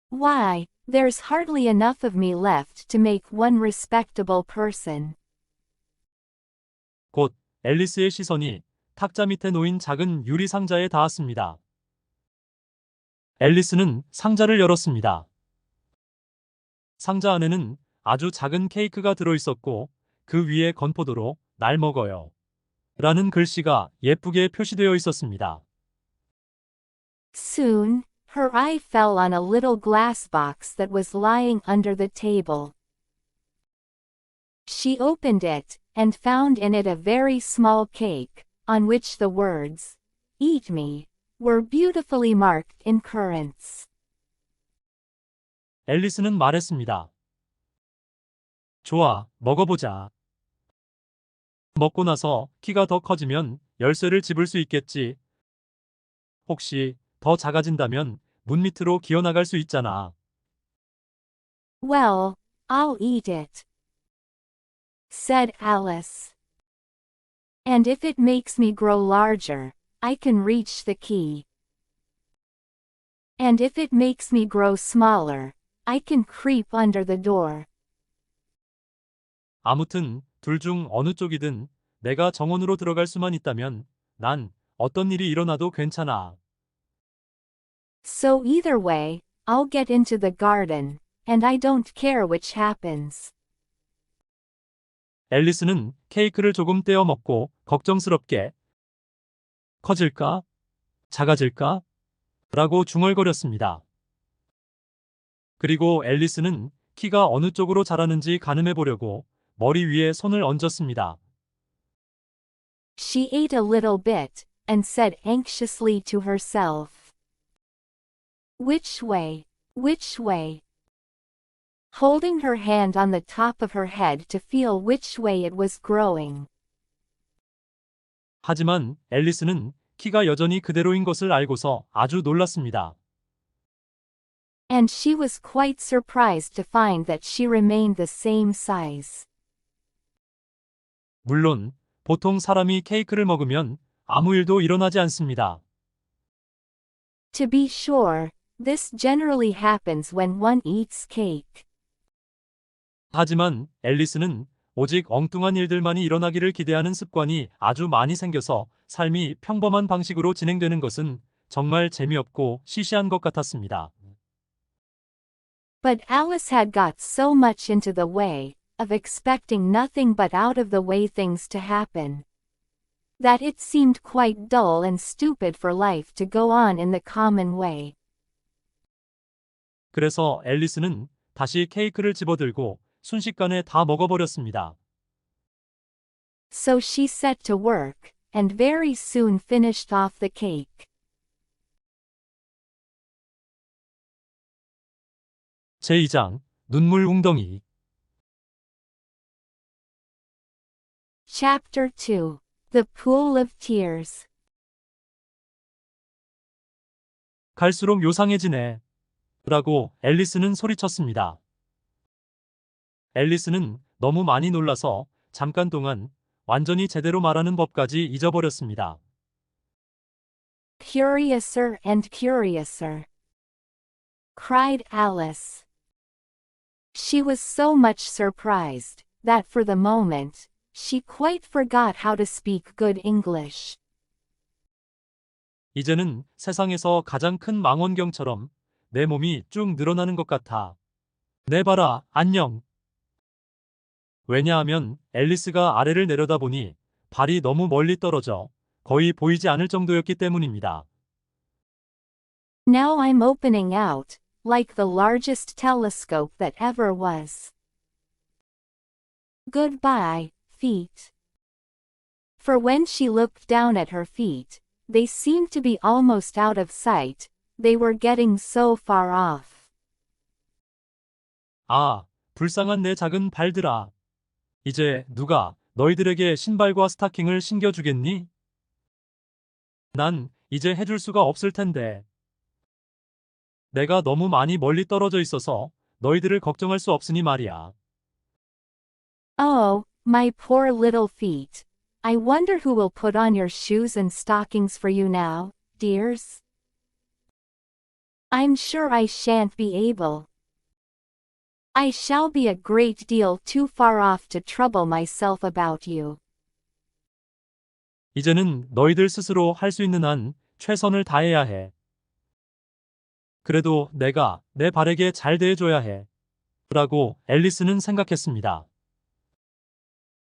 [SPEAKER 3] Why, there's hardly enough of me left to make one respectable person.
[SPEAKER 2] 곧 앨리스의 시선이 탁자 밑에 놓인 작은 유리 상자에 닿았습니다. 앨리스는 상자를 열었습니다. 상자 안에는 아주 작은 케이크가 들어있었고 그 위에 건포도로 날 먹어요. 라는 글씨가 예쁘게 표시되어 있었습니다.
[SPEAKER 3] Soon, her eye fell on a little glass box that was lying under the table. She opened it, and found in it a very small cake, on which the words, "Eat me," were beautifully marked in currants.
[SPEAKER 2] 앨리스는 말했습니다. 좋아, 먹어보자. 먹고 나서 키가 더 커지면 열쇠를 집을 수 있겠지. 혹시 더 작아진다면 문 밑으로 기어나갈 수 있잖아.
[SPEAKER 3] Well, I'll eat it, said Alice. And if it makes me grow larger, I can reach the key. And if it makes me grow smaller, I can creep under the door.
[SPEAKER 2] 아무튼 둘 중 어느 쪽이든 내가 정원으로 들어갈 수만 있다면 난 어떤 일이 일어나도 괜찮아.
[SPEAKER 3] So either way, I'll get into the garden, and I don't care which happens.
[SPEAKER 2] 앨리스는 케이크를 조금 떼어 먹고 걱정스럽게 커질까? 작아질까? 라고 중얼거렸습니다. 그리고 앨리스는 키가 어느 쪽으로 자라는지 가늠해 보려고 머리 위에 손을 얹었습니다.
[SPEAKER 3] She ate a little bit, and said anxiously to herself, Which way? Which way? Holding her hand on the top of her head to feel which way it was growing.
[SPEAKER 2] 하지만 앨리스는 키가 여전히 그대로인 것을 알고서 아주 놀랐습니다.
[SPEAKER 3] And she was quite surprised to find that she remained the same size.
[SPEAKER 2] 물론 보통 사람이 케이크를 먹으면 아무 일도 일어나지 않습니다.
[SPEAKER 3] To be sure, this generally happens when one eats cake.
[SPEAKER 2] 하지만 앨리스는 오직 엉뚱한 일들만이 일어나기를 기대하는 습관이 아주 많이 생겨서 삶이 평범한 방식으로 진행되는 것은 정말 재미없고 시시한 것 같았습니다.
[SPEAKER 3] But Alice had got so much into the way of expecting nothing but out of the way things to happen, that it seemed quite dull and stupid for life to go on in the common way.
[SPEAKER 2] 그래서 앨리스는 다시 케이크를 집어들고 순식간에 다 먹어버렸습니다.
[SPEAKER 3] So she set to work, and very soon finished off the cake.
[SPEAKER 2] 제2장 눈물 웅덩이.
[SPEAKER 3] Chapter 2. The Pool of Tears.
[SPEAKER 2] 갈수록 요상해지네. 라고 앨리스는 소리쳤습니다. 앨리스는 너무 많이 놀라서 잠깐 동안 완전히 제대로 말하는 법까지 잊어버렸습니다.
[SPEAKER 3] Curiouser and curiouser, cried Alice. She was so much surprised that for the moment, she quite forgot how to speak good English.
[SPEAKER 2] 이제는 세상에서 가장 큰 망원경처럼 내 몸이 쭉 늘어나는 것 같아. 내 봐라, 안녕. 왜냐하면 앨리스가 아래를 내려다보니 발이 너무 멀리 떨어져 거의 보이지 않을 정도였기 때문입니다.
[SPEAKER 3] Now I'm opening out, like the largest telescope that ever was. Goodbye, feet. For when she looked down at her feet, they seemed to be almost out of sight, they were getting so far off.
[SPEAKER 2] 아, 불쌍한 내 작은 발들아. 이제 누가 너희들에게 신발과 스타킹을 신겨주겠니? 난 이제 해줄 수가 없을 텐데. 내가 너무 많이 멀리 떨어져 있어서 너희들을 걱정할 수 없으니 말이야.
[SPEAKER 3] Oh, my poor little feet. I wonder who will put on your shoes and stockings for you now, dears? I'm sure I shan't be able. I shall be a great deal too far off to trouble myself about you.
[SPEAKER 2] 이제는 너희들 스스로 할 수 있는 한 최선을 다해야 해. 그래도 내가 내 발에게 잘 대해줘야 해. 라고 앨리스는 생각했습니다.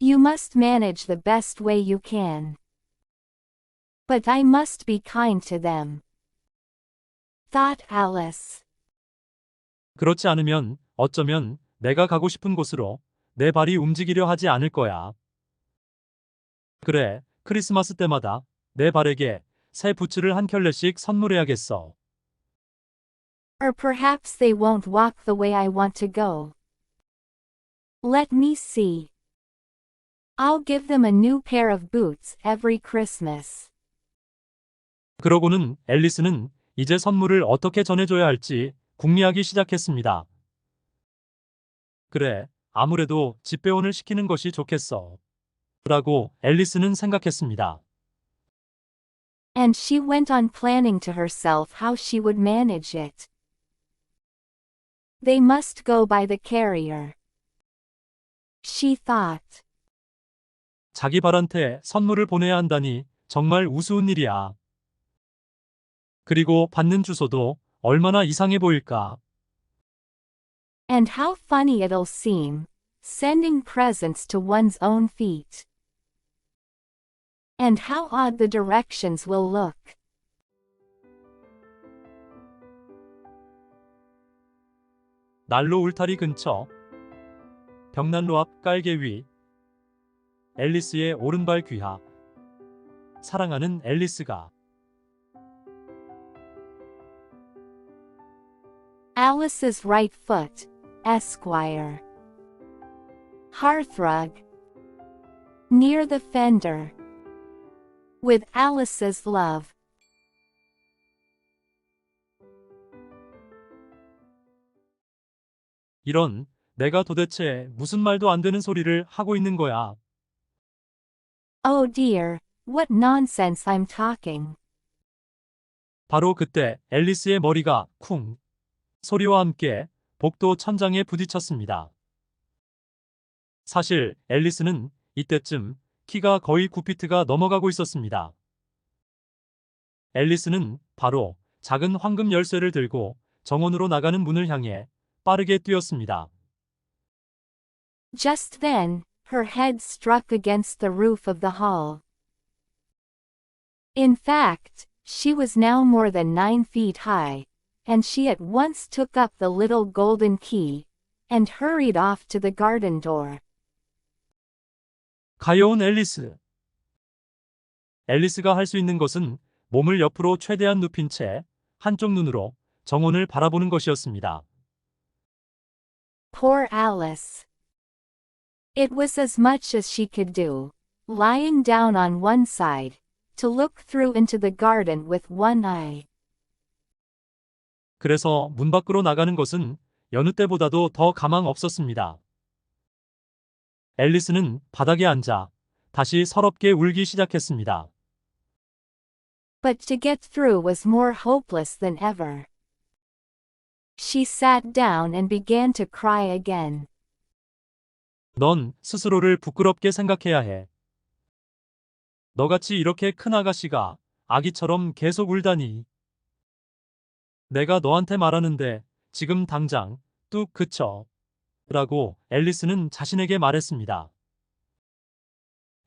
[SPEAKER 3] You must manage the best way you can. But I must be kind to them, thought Alice.
[SPEAKER 2] 그렇지 않으면 어쩌면 내가 가고 싶은 곳으로 내 발이 움직이려 하지 않을 거야. 그래, 크리스마스 때마다 내 발에게 새 부츠를 한 켤레씩 선물해야겠어.
[SPEAKER 3] Or perhaps they won't walk the way I want to go. Let me see. I'll give them a new pair of boots every Christmas.
[SPEAKER 2] 그러고는 앨리스는 이제 선물을 어떻게 전해줘야 할지 궁리하기 시작했습니다. 그래, 아무래도 집배원을 시키는 것이 좋겠어. 라고 앨리스는 생각했습니다.
[SPEAKER 3] And she went on planning to herself how she would manage it. They must go by the carrier. She thought.
[SPEAKER 2] 자기 발한테 선물을 보내야 한다니 정말 우스운 일이야. 그리고 받는 주소도 얼마나 이상해 보일까.
[SPEAKER 3] And how funny it'll seem, sending presents to one's own feet. And how odd the directions will look.
[SPEAKER 2] 난로 울타리 근처, 벽난로 앞 깔개 위, 앨리스의 오른발 귀하. 사랑하는 앨리스가.
[SPEAKER 3] Alice's right foot, Esquire. Hearthrug. Near the fender. With Alice's love.
[SPEAKER 2] 이런, 내가 도대체 무슨 말도 안 되는 소리를 하고 있는 거야.
[SPEAKER 3] Oh dear, what nonsense I'm talking.
[SPEAKER 2] 바로 그때 앨리스의 머리가 쿵 소리와 함께 복도 천장에 부딪혔습니다. 사실 앨리스는 이때쯤 키가 거의 9피트가 넘어가고 있었습니다. 앨리스는 바로 작은 황금 열쇠를 들고 정원으로 나가는 문을 향해 빠르게 뛰었습니다.
[SPEAKER 3] Just then, her head struck against the roof of the hall. In fact, she was now more than 9 feet high, and she at once took up the little golden key, and hurried off to the garden door.
[SPEAKER 2] 가여운 앨리스. 앨리스가 할 수 있는 것은 몸을 옆으로 최대한 눕힌 채 한쪽 눈으로 정원을 바라보는 것이었습니다.
[SPEAKER 3] Poor Alice. It was as much as she could do, lying down on one side, to look through into the garden with one eye.
[SPEAKER 2] 그래서 문 밖으로 나가는 것은 여느 때보다도 더 가망 없었습니다. 앨리스는 바닥에 앉아 다시 서럽게 울기 시작했습니다.
[SPEAKER 3] But to get through was more hopeless than ever. She sat down and began to cry again.
[SPEAKER 2] 넌 스스로를 부끄럽게 생각해야 해. 너같이 이렇게 큰 아가씨가 아기처럼 계속 울다니. 내가 너한테 말하는데 지금 당장 뚝 그쳐. 라고 앨리스는 자신에게 말했습니다.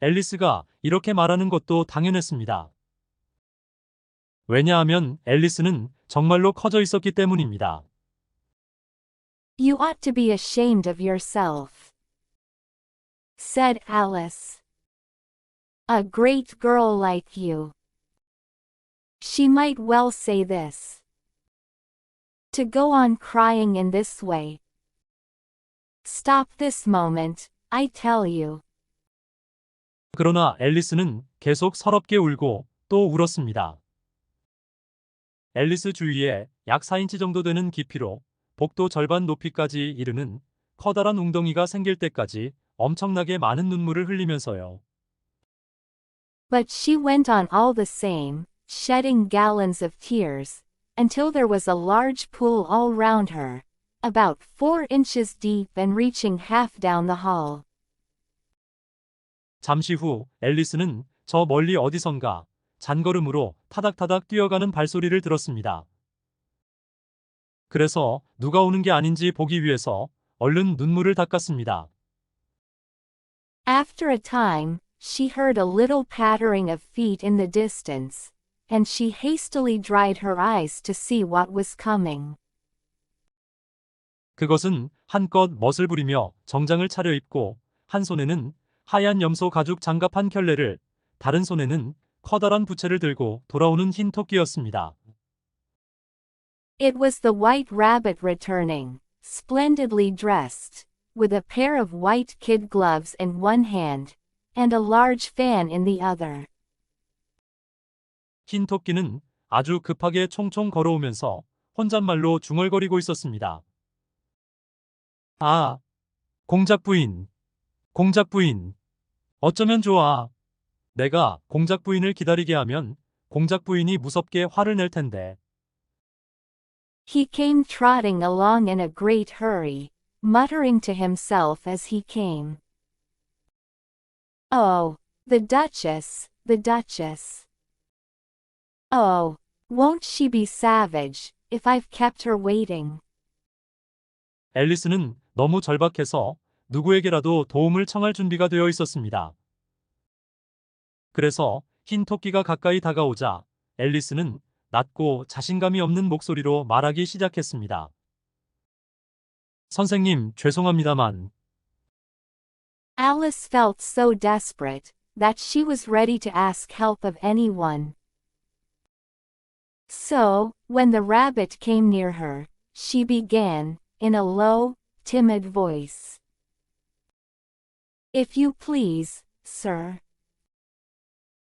[SPEAKER 2] 앨리스가 이렇게 말하는 것도 당연했습니다. 왜냐하면 앨리스는 정말로 커져 있었기 때문입니다.
[SPEAKER 3] You ought to be ashamed of yourself, said Alice. A great girl like you. She might well say this. To go on crying in this way. Stop this moment, I tell you.
[SPEAKER 2] 그러나 앨리스는 계속 서럽게 울고 또 울었습니다. 앨리스 주위에 약 4인치 정도 되는 깊이로 복도 절반 높이까지 이르는 커다란 웅덩이가 생길 때까지 엄청나게 많은 눈물을 흘리면서요.
[SPEAKER 3] But she went on all the same, shedding gallons of tears, until there was a large pool all round her, about 4 inches deep and reaching half down the hall.
[SPEAKER 2] 잠시 후 앨리스는 저 멀리 어디선가 잔걸음으로 타닥타닥 뛰어가는 발소리를 들었습니다. 그래서 누가 오는 게 아닌지 보기 위해서 얼른 눈물을 닦았습니다.
[SPEAKER 3] After a time, she heard a little pattering of feet in the distance, and she hastily dried her eyes to see what was coming.
[SPEAKER 2] 그것은 한껏 멋을 부리며 정장을 차려입고 한 손에는 하얀 염소 가죽 장갑 한 켤레를, 다른 손에는 커다란 부채를 들고 돌아오는 흰 토끼였습니다.
[SPEAKER 3] It was the White Rabbit returning, splendidly dressed, with a pair of white kid gloves in one hand, and a large fan in the other.
[SPEAKER 2] 흰 토끼는 아주 급하게 총총 걸어오면서 혼잣말로 중얼거리고 있었습니다. 아, 공작 부인, 공작 부인. 어쩌면 좋아. 내가 공작 부인을 기다리게 하면 공작 부인이 무섭게 화를 낼 텐데.
[SPEAKER 3] He came trotting along in a great hurry, muttering to himself as he came. Oh, the Duchess, the Duchess. Oh, won't she be savage, if I've kept her waiting.
[SPEAKER 2] 앨리스는 너무 절박해서 누구에게라도 도움을 청할 준비가 되어 있었습니다. 그래서 흰 토끼가 가까이 다가오자 앨리스는 낮고 자신감이 없는 목소리로 말하기 시작했습니다. 선생님, 죄송합니다만.
[SPEAKER 3] Alice felt so desperate that she was ready to ask help of anyone. So, when the rabbit came near her, she began, in a low, timid voice. If you please, sir.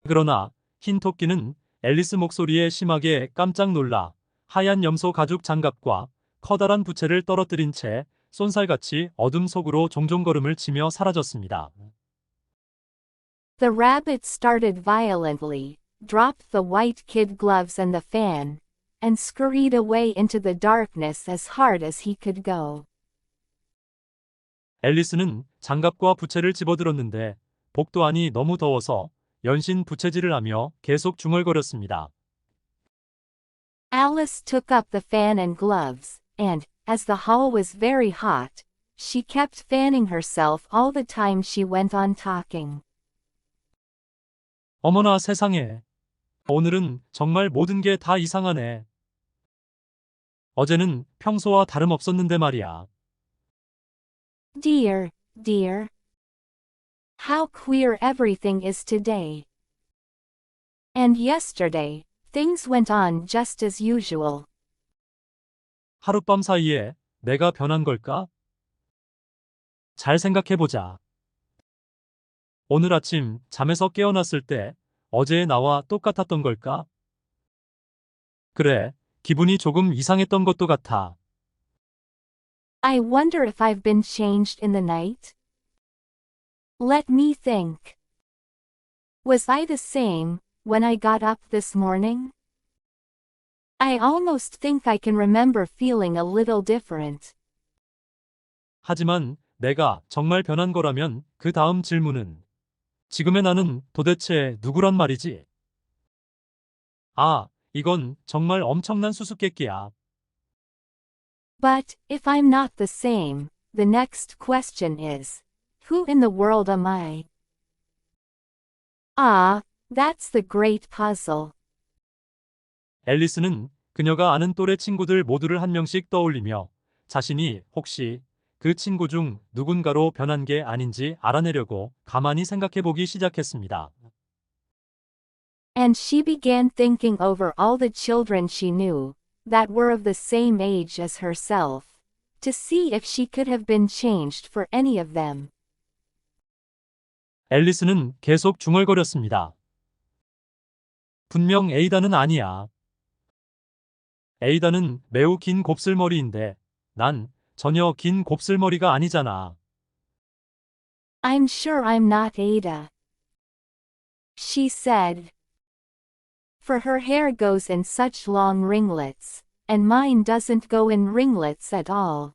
[SPEAKER 2] 그러나 흰 토끼는 앨리스 목소리에 심하게 깜짝 놀라 하얀 염소 가죽 장갑과 커다란 부채를 떨어뜨린 채 쏜살같이 어둠 속으로 종종 걸음을 치며 사라졌습니다.
[SPEAKER 3] The rabbit started violently, dropped the white kid gloves and the fan, and scurried away into the darkness as hard as he could go.
[SPEAKER 2] 앨리스는 장갑과 부채를 집어들었는데 복도 안이 너무 더워서 연신 부채질을 하며 계속 중얼거렸습니다.
[SPEAKER 3] Alice took up the fan and gloves, and, as the hall was very hot, she kept fanning herself all the time she went on talking.
[SPEAKER 2] 어머나 세상에. 오늘은 정말 모든 게 다 이상하네. 어제는 평소와 다름없었는데 말이야.
[SPEAKER 3] Dear, dear. How queer everything is today. And yesterday, things went on just as usual.
[SPEAKER 2] 하룻밤 사이에 내가 변한 걸까? 잘 생각해보자. 오늘 아침 잠에서 깨어났을 때 어제의 나와 똑같았던 걸까? 그래, 기분이 조금 이상했던 것도 같아.
[SPEAKER 3] I wonder if I've been changed in the night? Let me think. Was I the same when I got up this morning? I almost think I can remember feeling a little different.
[SPEAKER 2] 하지만 내가 정말 변한 거라면 그 다음 질문은 지금의 나는 도대체 누구란 말이지? 아, 이건 정말 엄청난 수수께끼야.
[SPEAKER 3] But, if I'm not the same, the next question is, who in the world am I? Ah, that's the great puzzle.
[SPEAKER 2] 앨리스는 그녀가 아는 또래 친구들 모두를 한 명씩 떠올리며 자신이 혹시 그 친구 중 누군가로 변한 게 아닌지 알아내려고 가만히 생각해보기 시작했습니다.
[SPEAKER 3] And she began thinking over all the children she knew, that were of the same age as herself, to see if she could have been changed for any of them.
[SPEAKER 2] 앨리스는 계속 중얼거렸습니다. 분명 에이다는 아니야. 에이다는 매우 긴 곱슬머리인데 난 전혀 긴 곱슬머리가 아니잖아.
[SPEAKER 3] I'm sure I'm not Ada. She said. For her hair goes in such long ringlets, and mine doesn't go in ringlets at all.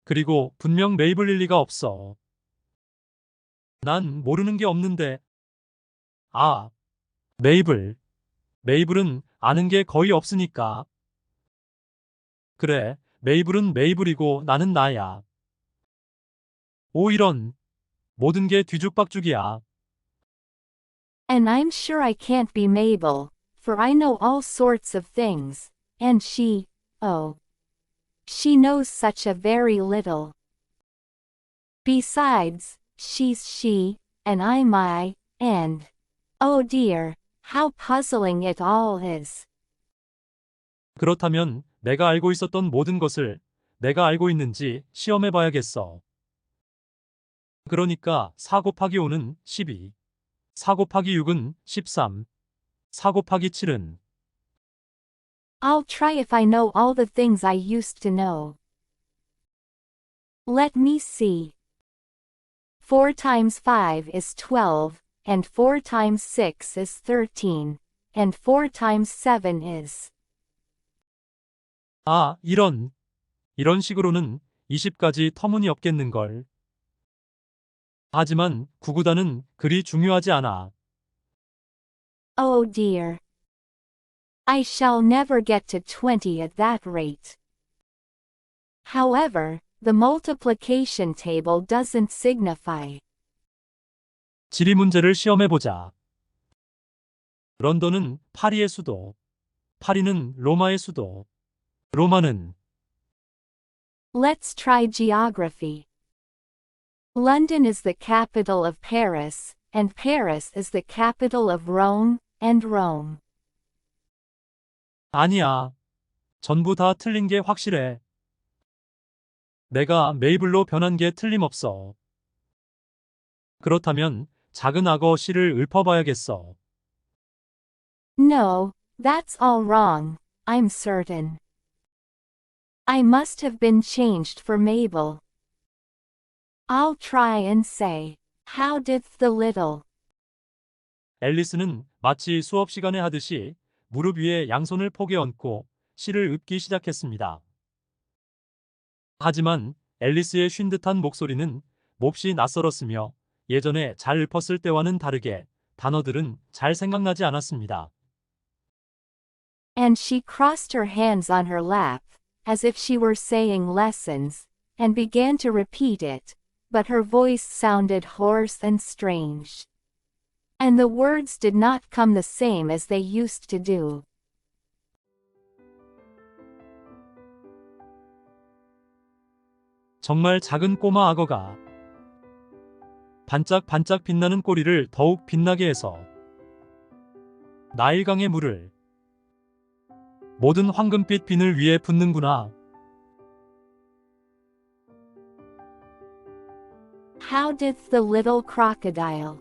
[SPEAKER 2] 그리고 분명 메이블일 리가 없어. 난 모르는 게 없는데. 아, 메이블. 메이블은 아는 게 거의 없으니까. 그래, 메이블은 메이블이고 나는 나야. 오 이런. 모든 게 뒤죽박죽이야.
[SPEAKER 3] And I'm sure I can't be Mabel, for I know all sorts of things, and she, oh. She knows such a very little. Besides, she's she, and I'm I, and, oh dear, how puzzling it all is.
[SPEAKER 2] 그렇다면 내가 알고 있었던 모든 것을 내가 알고 있는지 시험해 봐야겠어. 그러니까 4 곱하기 5는 12, 4 곱하기 6은 13, 4 곱하기 7은
[SPEAKER 3] I'll try if I know all the things I used to know. Let me see. 4 times 5 is 12, and 4 times 6 is 13, and 4 times 7 is.
[SPEAKER 2] 아, 이런 식으로는 20까지 터무니없겠는걸. 하지만 구구단은 그리 중요하지 않아.
[SPEAKER 3] Oh dear. I shall never get to 20 at that rate. However, the multiplication table doesn't signify.
[SPEAKER 2] 지리 문제를 시험해 보자. 런던은 파리의 수도. 파리는 로마의 수도. 로마는
[SPEAKER 3] Let's try geography. London is the capital of Paris, and Paris is the capital of Rome, and Rome.
[SPEAKER 2] 아니야. 전부 다 틀린 게 확실해. 내가 메이블로 변한 게 틀림없어. 그렇다면 작은 악어 씨를 읊어봐야겠어.
[SPEAKER 3] No, that's all wrong, I'm certain. I must have been changed for Mabel. I'll try and say, how didst the little.
[SPEAKER 2] 앨리스는 마치 수업 시간에 하듯이 무릎 위에 양손을 포개 얹고 시를 읊기 시작했습니다. 하지만 앨리스의 쉰 듯한 목소리는 몹시 낯설었으며 예전에 잘 읊었을 때와는 다르게 단어들은 잘 생각나지 않았습니다.
[SPEAKER 3] And she crossed her hands on her lap, as if she were saying lessons, and began to repeat it, but her voice sounded hoarse and strange. And the words did not come the same as they used to do.
[SPEAKER 2] 정말 작은 꼬마 악어가 반짝반짝 빛나는 꼬리를 더욱 빛나게 해서 나일강의 물을 모든 황금빛 비늘 위에 붓는구나.
[SPEAKER 3] How did the little crocodile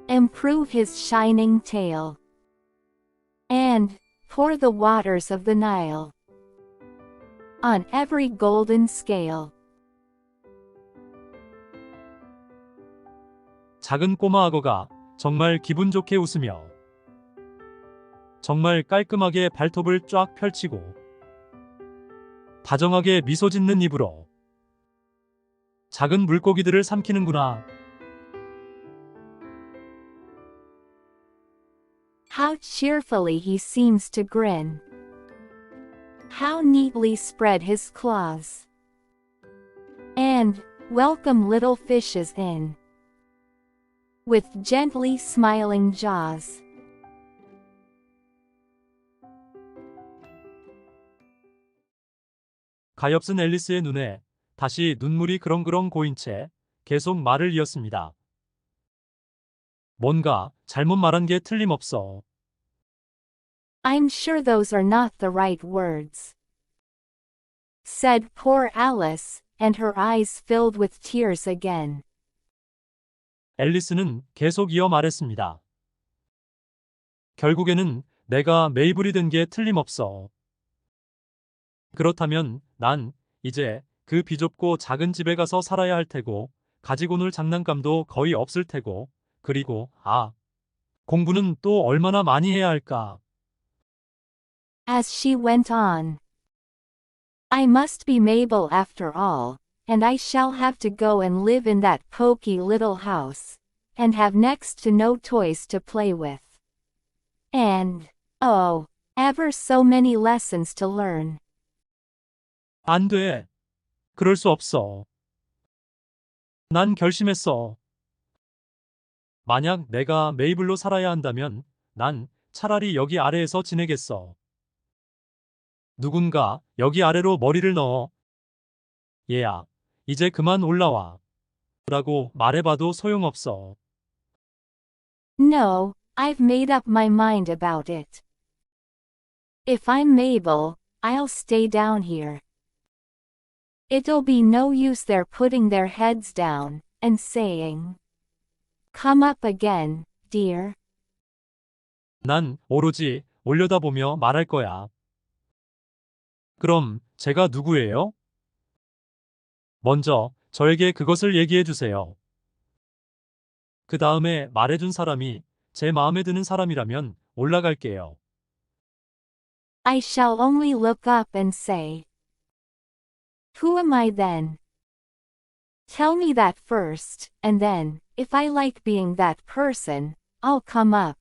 [SPEAKER 3] improve his shining tail and pour the waters of the Nile on every golden scale?
[SPEAKER 2] 작은 꼬마 악어가 정말 기분 좋게 웃으며 정말 깔끔하게 발톱을 쫙 펼치고 다정하게 미소 짓는 입으로 작은 물고기들을 삼키는구나.
[SPEAKER 3] How cheerfully he seems to grin. How neatly spread his claws. And welcome little fishes in. With gently smiling jaws.
[SPEAKER 2] 가엾은 앨리스의 눈에 다시 눈물이 그렁그렁 고인 채 계속 말을 이었습니다. 뭔가 잘못 말한 게 틀림없어.
[SPEAKER 3] I'm sure those are not the right words. Said poor Alice, and her eyes filled with tears again.
[SPEAKER 2] 앨리스는 계속 이어 말했습니다. 결국에는 내가 메이블이 된 게 틀림없어. 그렇다면 난 이제 그 비좁고 작은 집에 가서 살아야 할 테고 가지고 놀 장난감도 거의 없을 테고 그리고 공부는 또 얼마나 많이 해야 할까?
[SPEAKER 3] As she went on. I must be Mabel after all, and I shall have to go and live in that poky little house, and have next to no toys to play with. And, oh, ever so many lessons to learn.
[SPEAKER 2] 안 돼. 그럴 수 없어. 난 결심했어. 만약 내가 메이블로 살아야 한다면 난 차라리 여기 아래에서 지내겠어. 누군가 여기 아래로 머리를 넣어. 얘야, 이제 그만 올라와. 라고 말해봐도 소용없어.
[SPEAKER 3] No, I've made up my mind about it. If I'm Mabel, I'll stay down here. It'll be no use their putting their heads down and saying, "Come up again, dear."
[SPEAKER 2] 난 오로지 올려다보며 말할 거야. 그럼 제가 누구예요? 먼저 저에게 그것을 얘기해 주세요. 그 다음에 말해준 사람이 제 마음에 드는 사람이라면 올라갈게요.
[SPEAKER 3] I shall only look up and say, "Who am I then?" Tell me that first, and then, if I like being that person, I'll come up.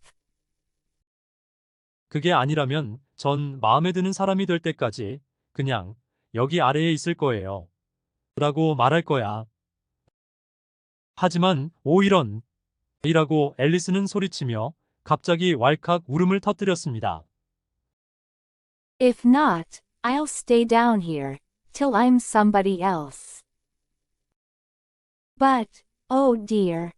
[SPEAKER 2] 그게 아니라면 전 마음에 드는 사람이 될 때까지 그냥 여기 아래에 있을 거예요. 라고 말할 거야. 하지만 이런 이라고 앨리스는 소리치며 갑자기 왈칵 울음을 터뜨렸습니다.
[SPEAKER 3] If not, I'll stay down here, till I'm somebody else. But, oh dear,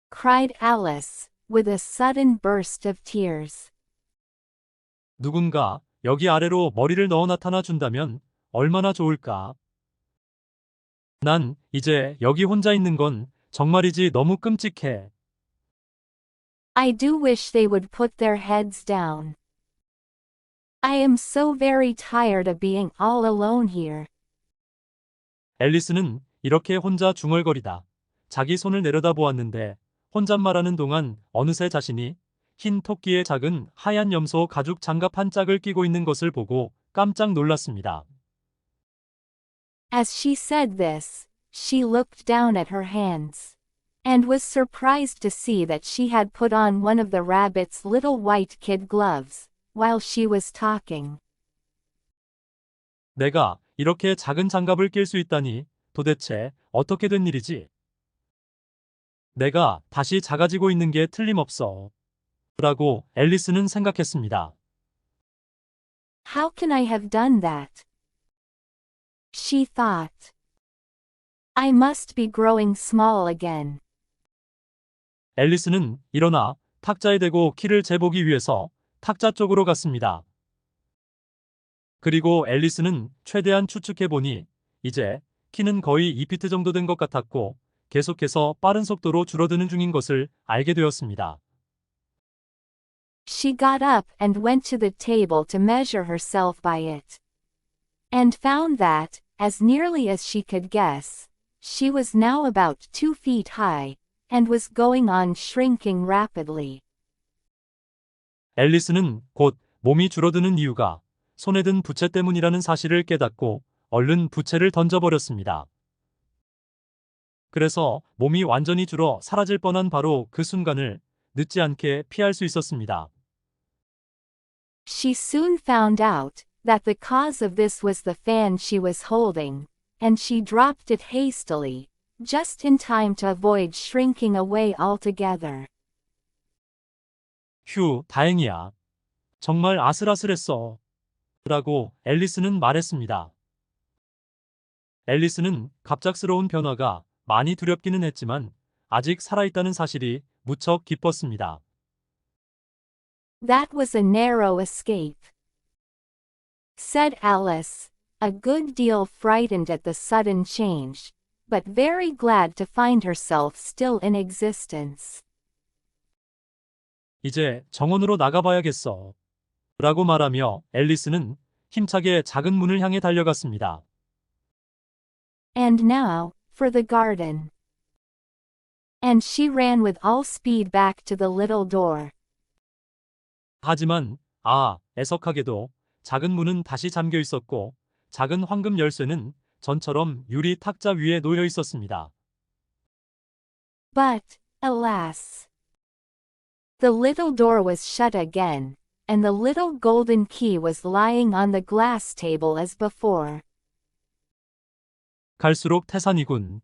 [SPEAKER 3] cried Alice, with a sudden burst of tears.
[SPEAKER 2] 누군가 여기 아래로 머리를 넣어 나타나 준다면 얼마나 좋을까? 난 이제 여기 혼자 있는 건 정말이지 너무 끔찍해.
[SPEAKER 3] I do wish they would put their heads down. I am so very tired of being all alone here.
[SPEAKER 2] 앨리스는 이렇게 혼자 중얼거리다 자기 손을 내려다보았는데 혼잣말하는 동안 어느새 자신이 흰 토끼의 작은 하얀 염소 가죽 장갑 한 짝을 끼고 있는 것을 보고 깜짝 놀랐습니다.
[SPEAKER 3] As she said this, she looked down at her hands, and was surprised to see that she had put on one of the rabbit's little white kid gloves, while she was talking.
[SPEAKER 2] 내가 이렇게 작은 장갑을 낄 수 있다니 도대체 어떻게 된 일이지? 내가 다시 작아지고 있는 게 틀림없어. 라고 앨리스는 생각했습니다.
[SPEAKER 3] How can I have done that? She thought. I must be growing small again.
[SPEAKER 2] 앨리스는 일어나 탁자에 대고 키를 재보기 위해서 탁자 쪽으로 갔습니다. 그리고 앨리스는 최대한 추측해보니 이제 키는 거의 2피트 정도 된 것 같았고 계속해서 빠른 속도로 줄어드는 중인 것을 알게 되었습니다.
[SPEAKER 3] She got up and went to the table to measure herself by it, and found that, as nearly as she could guess, she was now about 2 feet high, and was going on shrinking rapidly.
[SPEAKER 2] 앨리스는 곧 몸이 줄어드는 이유가 손에 든 부채 때문이라는 사실을 깨닫고 얼른 부채를 던져버렸습니다. 그래서 몸이 완전히 줄어 사라질 뻔한 바로 그 순간을 늦지 않게 피할 수 있었습니다.
[SPEAKER 3] She soon found out that the cause of this was the fan she was holding, and she dropped it hastily, just in time to avoid shrinking away altogether.
[SPEAKER 2] 휴, 다행이야. 정말 아슬아슬했어. 라고 앨리스는 말했습니다. 앨리스는 갑작스러운 변화가 많이 두렵기는 했지만 아직 살아있다는 사실이 무척 기뻤습니다.
[SPEAKER 3] That was a narrow escape, said Alice, a good deal frightened at the sudden change, but very glad to find herself still in existence.
[SPEAKER 2] 이제 정원으로 나가봐야겠어. 라고 말하며 앨리스는 힘차게 작은 문을 향해 달려갔습니다.
[SPEAKER 3] And now, for the garden. And she ran with all speed back to the little door.
[SPEAKER 2] 하지만 애석하게도 작은 문은 다시 잠겨 있었고 작은 황금 열쇠는 전처럼 유리 탁자 위에 놓여 있었습니다.
[SPEAKER 3] But, alas, the little door was shut again, and the little golden key was lying on the glass table as before.
[SPEAKER 2] 갈수록 태산이군.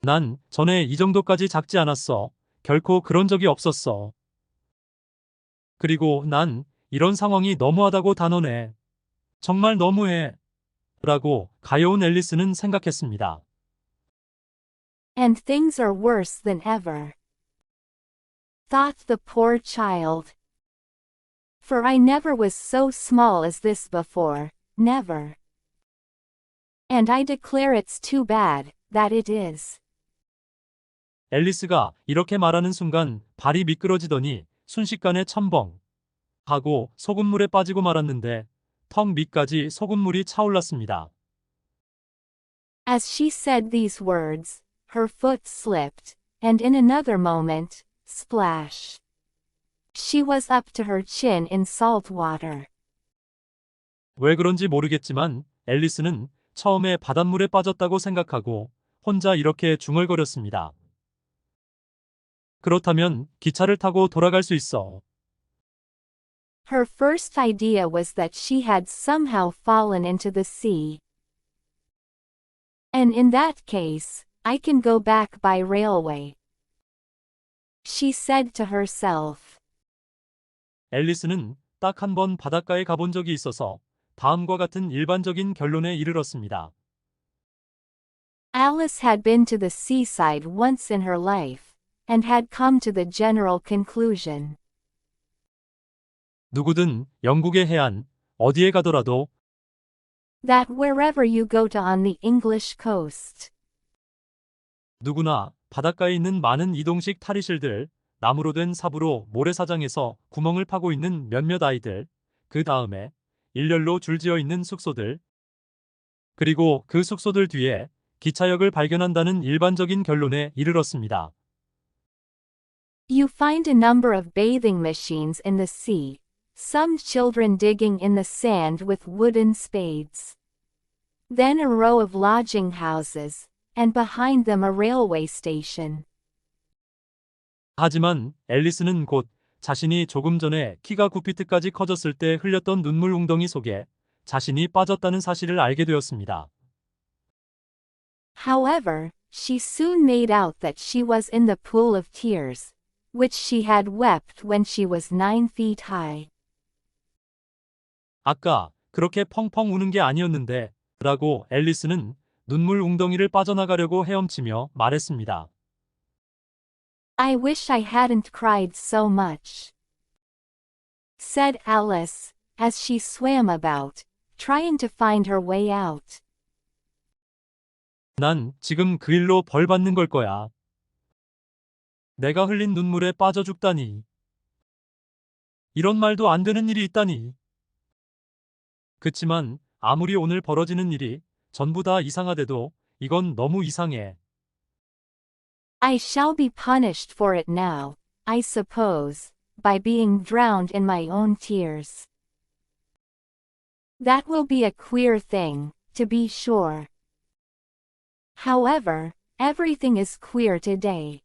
[SPEAKER 2] 난 전에 이 정도까지 작지 않았어. 결코 그런 적이 없었어. 그리고 난 이런 상황이 너무하다고 단언해. 정말 너무해. 라고 가여운 앨리스는 생각했습니다.
[SPEAKER 3] And things are worse than ever, thought the poor child. For I never was so small as this before, never. And I declare it's too bad, that it is.
[SPEAKER 2] 앨리스가 이렇게 말하는 순간 발이 미끄러지더니 순식간에 첨벙 하고 소금물에 빠지고 말았는데 턱 밑까지 소금물이 차올랐습니다.
[SPEAKER 3] As she said these words, her foot slipped, and in another moment, splash. She was up to her chin in salt water.
[SPEAKER 2] 왜 그런지 모르겠지만 앨리스는 처음에 바닷물에 빠졌다고 생각하고 혼자 이렇게 중얼거렸습니다. 그렇다면 기차를 타고 돌아갈 수 있어.
[SPEAKER 3] Her first idea was that she had somehow fallen into the sea. And in that case, I can go back by railway. She said to herself.
[SPEAKER 2] 앨리스는 딱 한 번 바닷가에 가본 적이 있어서 다음과 같은 일반적인 결론에 이르렀습니다.
[SPEAKER 3] Alice had been to the seaside once in her life, and had come to the general conclusion.
[SPEAKER 2] 누구든 영국의 해안, 어디에 가더라도
[SPEAKER 3] That wherever you go to on the English coast,
[SPEAKER 2] 누구나 바닷가에 있는 많은 이동식 탈의실들, 나무로 된 삽으로 모래사장에서 구멍을 파고 있는 몇몇 아이들, 그 다음에 일렬로 줄지어 있는 숙소들, 그리고 그 숙소들 뒤에 기차역을 발견한다는 일반적인 결론에 이르렀습니다.
[SPEAKER 3] you find a number of bathing machines in the sea, some children digging in the sand with wooden spades. Then a row of lodging houses, and behind them a railway station.
[SPEAKER 2] 하지만 앨리스는 곧 자신이 조금 전에 키가 9피트까지 커졌을 때 흘렸던 눈물 웅덩이 속에 자신이 빠졌다는 사실을 알게 되었습니다.
[SPEAKER 3] However, she soon made out that she was in the pool of tears, which she had wept when she was 9 feet high.
[SPEAKER 2] 아까 그렇게 펑펑 우는 게 아니었는데 라고 앨리스는 눈물 웅덩이를 빠져나가려고 헤엄치며 말했습니다.
[SPEAKER 3] I wish I hadn't cried so much, said Alice, as she swam about, trying to find her way out.
[SPEAKER 2] 난 지금 그 일로 벌 받는 걸 거야. 내가 흘린 눈물에 빠져 죽다니. 이런 말도 안 되는 일이 있다니. 그치만 아무리 오늘 벌어지는 일이 전부 다 이상하대도 이건 너무 이상해.
[SPEAKER 3] I shall be punished for it now, I suppose, by being drowned in my own tears. That will be a queer thing, to be sure. However, everything is queer today.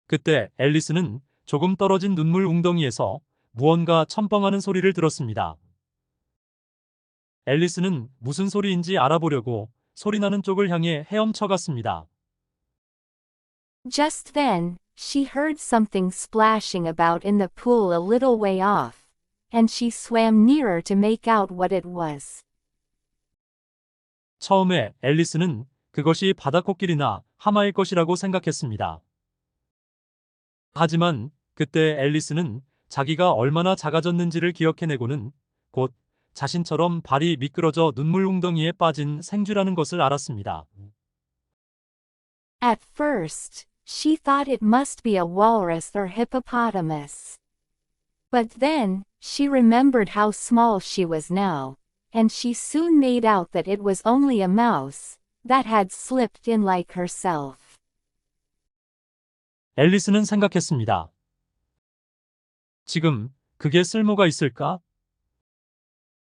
[SPEAKER 2] 그때 앨리스는 조금 떨어진 눈물 웅덩이에서 무언가 첨벙하는 소리를 들었습니다. 앨리스는 무슨 소리인지 알아보려고 소리나는 쪽을 향해 헤엄쳐 갔습니다.
[SPEAKER 3] Just then, she heard something splashing about in the pool a little way off, and she swam nearer to make out what it was.
[SPEAKER 2] 처음에 앨리스는 그것이 바다코끼리나 하마일 것이라고 생각했습니다. 하지만 그때 앨리스는 자기가 얼마나 작아졌는지를 기억해내고는 곧 자신처럼 발이 미끄러져 눈물 웅덩이에 빠진 생쥐라는 것을 알았습니다.
[SPEAKER 3] At first, she thought it must be a walrus or hippopotamus. But then, she remembered how small she was now, and she soon made out that it was only a mouse that had slipped in like herself.
[SPEAKER 2] 앨리스는 생각했습니다. 지금 그게 쓸모가 있을까?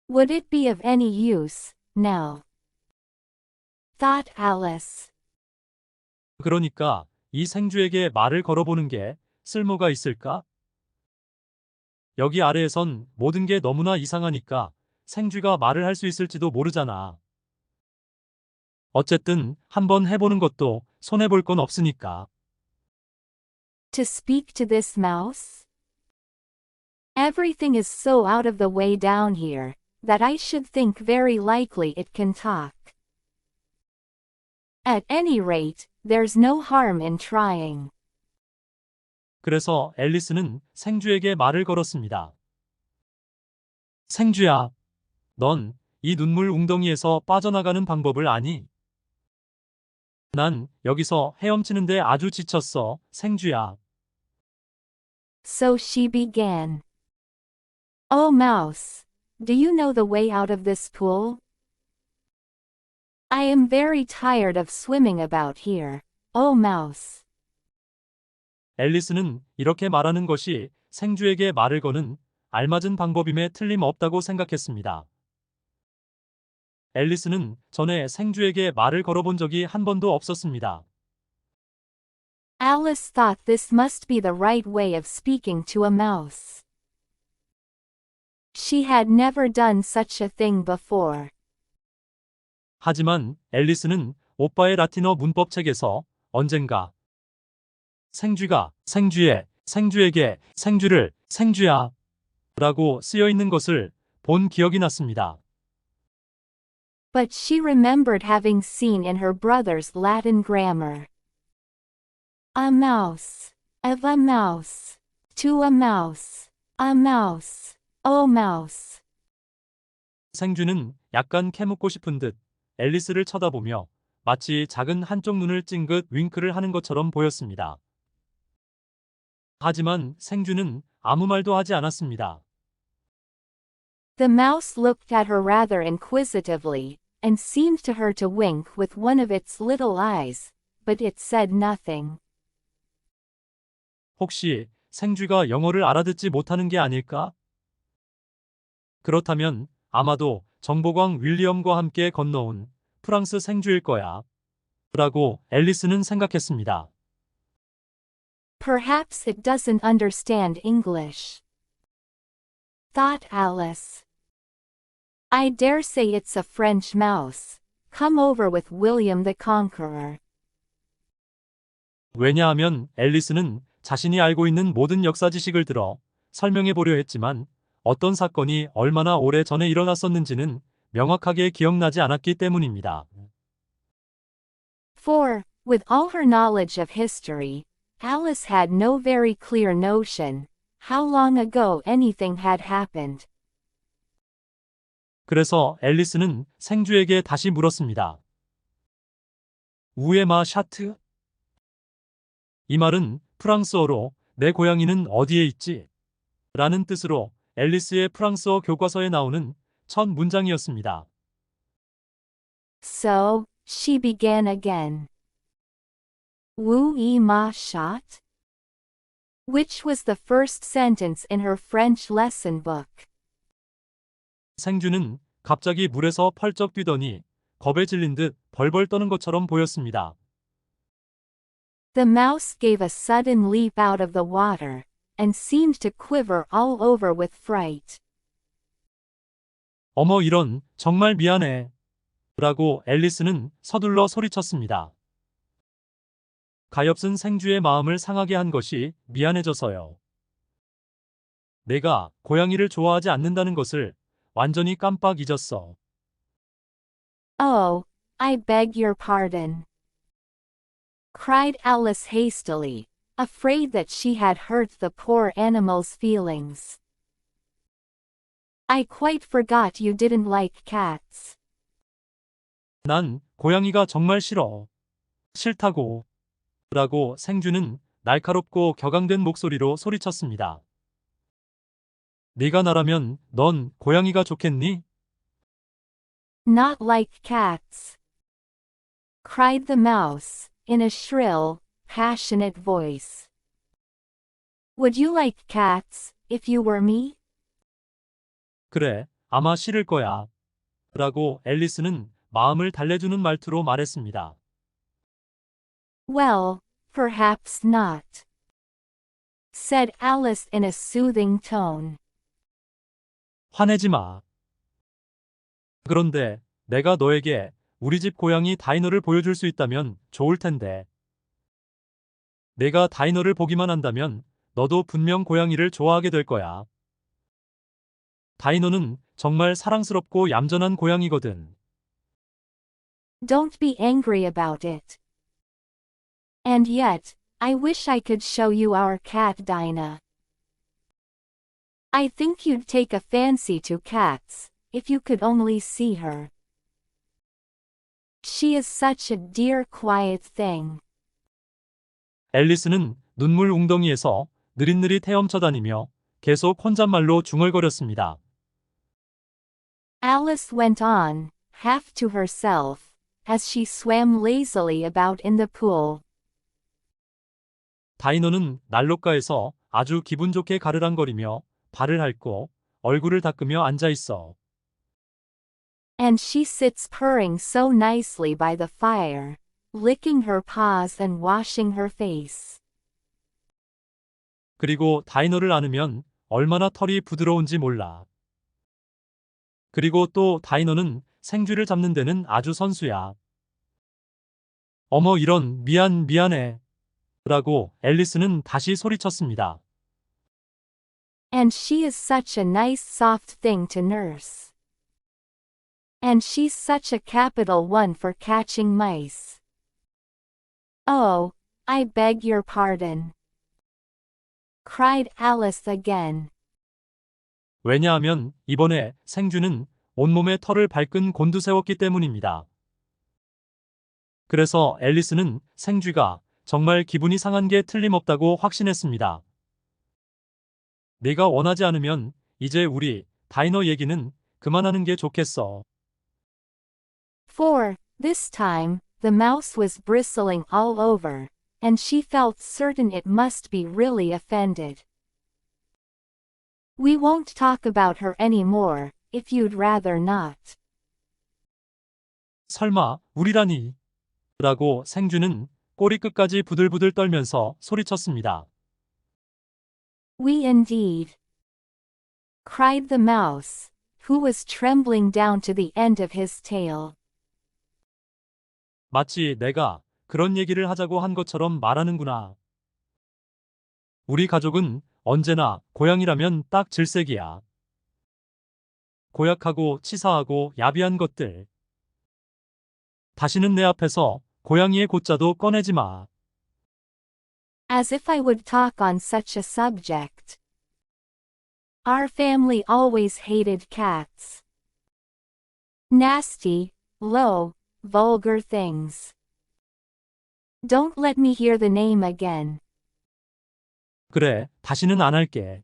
[SPEAKER 3] Would it be of any use, now? Thought Alice.
[SPEAKER 2] 그러니까 이 생쥐에게 말을 걸어보는 게 쓸모가 있을까? 여기 아래에선 모든 게 너무나 이상하니까 생쥐가 말을 할 수 있을지도 모르잖아. 어쨌든 한번 해보는 것도 손해볼 건 없으니까.
[SPEAKER 3] To speak to this mouse? Everything is so out of the way down here, that I should think very likely it can talk. At any rate, there's no harm in trying.
[SPEAKER 2] 그래서 앨리스는 생쥐에게 말을 걸었습니다. 생쥐야, 넌 이 눈물 웅덩이에서 빠져나가는 방법을 아니? 난 여기서 헤엄치는데 아주 지쳤어, 생쥐야.
[SPEAKER 3] So she began. Oh, Mouse, do you know the way out of this pool? I am very tired of swimming about here. Oh, Mouse.
[SPEAKER 2] 앨리스는 이렇게 말하는 것이 생쥐에게 말을 거는 알맞은 방법임에 틀림없다고 생각했습니다. 앨리스는 전에 생쥐에게 말을 걸어본 적이 한 번도 없었습니다.
[SPEAKER 3] Alice thought this must be the right way of speaking to a mouse. She had never done such a thing before.
[SPEAKER 2] 하지만 앨리스는 오빠의 라틴어 문법 책에서 언젠가 생쥐가 생쥐에게 생쥐를 생쥐야 라고 쓰여 있는 것을 본 기억이 났습니다.
[SPEAKER 3] But she remembered having seen in her brother's Latin grammar. A mouse, of a mouse, to a mouse, oh mouse.
[SPEAKER 2] 생쥐는 약간 캐묻고 싶은 듯 앨리스를 쳐다보며 마치 작은 한쪽 눈을 찡긋 윙크를 하는 것처럼 보였습니다. 하지만 생쥐는 아무 말도 하지 않았습니다.
[SPEAKER 3] The mouse looked at her rather inquisitively, and seemed to her to wink with one of its little eyes, but it said nothing.
[SPEAKER 2] 혹시 생쥐가 영어를 알아듣지 못하는 게 아닐까? 그렇다면 아마도 정보광 윌리엄과 함께 건너온 프랑스 생쥐일 거야. 라고 앨리스는 생각했습니다.
[SPEAKER 3] Perhaps it doesn't understand English, thought Alice. I dare say it's a French mouse, come over with William the Conqueror.
[SPEAKER 2] 왜냐하면 앨리스는 자신이 알고 있는 모든 역사 지식을 들어 설명해 보려 했지만 어떤 사건이 얼마나 오래 전에 일어났었는지는 명확하게 기억나지 않았기 때문입니다.
[SPEAKER 3] For, with all her knowledge of history, Alice had no very clear notion how long ago anything had happened.
[SPEAKER 2] 그래서 앨리스는 생쥐에게 다시 물었습니다. 우에마 샤트? 이 말은 프랑스어로 내 고양이는 어디에 있지? 라는 뜻으로 앨리스의 프랑스어 교과서에 나오는 첫 문장이었습니다.
[SPEAKER 3] So, she began again. Où ma chat? Which was the first sentence in her French lesson book.
[SPEAKER 2] 생쥐는 갑자기 물에서 펄쩍 뛰더니 겁에 질린 듯 벌벌 떠는 것처럼 보였습니다.
[SPEAKER 3] The mouse gave a sudden leap out of the water, and seemed to quiver all over with fright.
[SPEAKER 2] 어머 이런, 정말 미안해. 라고 앨리스는 서둘러 소리쳤습니다. 가엾은 생쥐의 마음을 상하게 한 것이 미안해져서요. 내가 고양이를 좋아하지 않는다는 것을 완전히 깜빡 잊었어.
[SPEAKER 3] Oh, I beg your pardon, cried Alice hastily, afraid that she had hurt the poor animal's feelings. I quite forgot you didn't like cats.
[SPEAKER 2] 난 고양이가 정말 싫어. 싫다고. 라고 생쥐는 날카롭고 격앙된 목소리로 소리쳤습니다. 네가 나라면 넌 고양이가 좋겠니?
[SPEAKER 3] Not like cats, cried the mouse, in a shrill, passionate voice. Would you like cats, if you were me?
[SPEAKER 2] 그래, 아마 싫을 거야. 라고 앨리스는 마음을 달래주는 말투로 말했습니다.
[SPEAKER 3] Well, perhaps not, said Alice in a soothing tone.
[SPEAKER 2] 화내지 마. 그런데 내가 너에게 우리 집 고양이 다이너를 보여줄 수 있다면 좋을 텐데. 내가 다이너를 보기만 한다면 너도 분명 고양이를 좋아하게 될 거야. 다이너는 정말 사랑스럽고 얌전한 고양이거든.
[SPEAKER 3] Don't be angry about it. And yet, I wish I could show you our cat Dinah. I think you'd take a fancy to cats, if you could only see her. She is such a dear quiet thing.
[SPEAKER 2] 앨리스는 눈물 웅덩이에서 느릿느릿 헤엄쳐 다니며 계속 혼잣말로 중얼거렸습니다.
[SPEAKER 3] Alice went on, half to herself, as she swam lazily about in the pool.
[SPEAKER 2] 다이너는 난로가에서 아주 기분 좋게 가르랑거리며 발을 핥고 얼굴을 닦으며 앉아 있어.
[SPEAKER 3] And she sits purring so nicely by the fire, licking her paws and washing her face.
[SPEAKER 2] 그리고 다이너를 안으면 얼마나 털이 부드러운지 몰라. 그리고 또 다이너는 생쥐를 잡는 데는 아주 선수야. 어머 이런 미안해. 라고 앨리스는 다시 소리쳤습니다.
[SPEAKER 3] And she is such a nice soft thing to nurse. And she's such a capital one for catching mice. Oh, I beg your pardon, cried Alice again.
[SPEAKER 2] 왜냐하면 이번에 생쥐는 온몸에 털을 발끈 곤두세웠기 때문입니다. 그래서 앨리스는 생쥐가 정말 기분이 상한 게 틀림없다고 확신했습니다. 네가 원하지 않으면 이제 우리 다이너 얘기는 그만하는 게 좋겠어.
[SPEAKER 3] For, this time, the mouse was bristling all over, and she felt certain it must be really offended. We won't talk about her anymore, if you'd rather not.
[SPEAKER 2] 설마 우리라니? 라고 생쥐는 꼬리 끝까지 부들부들 떨면서 소리쳤습니다.
[SPEAKER 3] We indeed, cried the mouse, who was trembling down to the end of his tail.
[SPEAKER 2] 마치 내가 그런 얘기를 하자고 한 것처럼 말하는구나. 우리 가족은 언제나 고양이라면 딱 질색이야. 고약하고 치사하고 야비한 것들. 다시는 내 앞에서 고양이의 고자도 꺼내지 마.
[SPEAKER 3] As if I would talk on such a subject. Our family always hated cats. Nasty, low, vulgar things. Don't let me hear the name again.
[SPEAKER 2] 그래, 다시는 안 할게.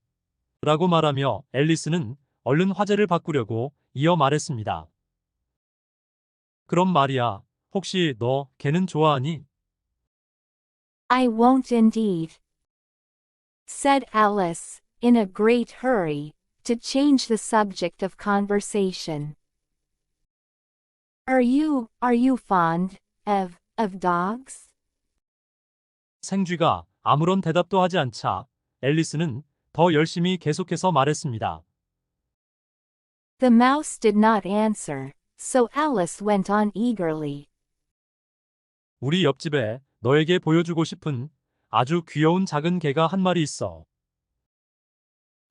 [SPEAKER 2] 라고 말하며 앨리스는 얼른 화제를 바꾸려고 이어 말했습니다. 그럼 말이야, 혹시 너 개는 좋아하니?
[SPEAKER 3] I won't indeed, said Alice, in a great hurry, to change the subject of conversation. Are you fond of dogs?
[SPEAKER 2] 생쥐가 아무런 대답도 하지 않자 앨리스는 더 열심히 계속해서 말했습니다.
[SPEAKER 3] The mouse did not answer, so Alice went on eagerly.
[SPEAKER 2] 우리 옆집에 너에게 보여주고 싶은 아주 귀여운 작은 개가 한 마리 있어.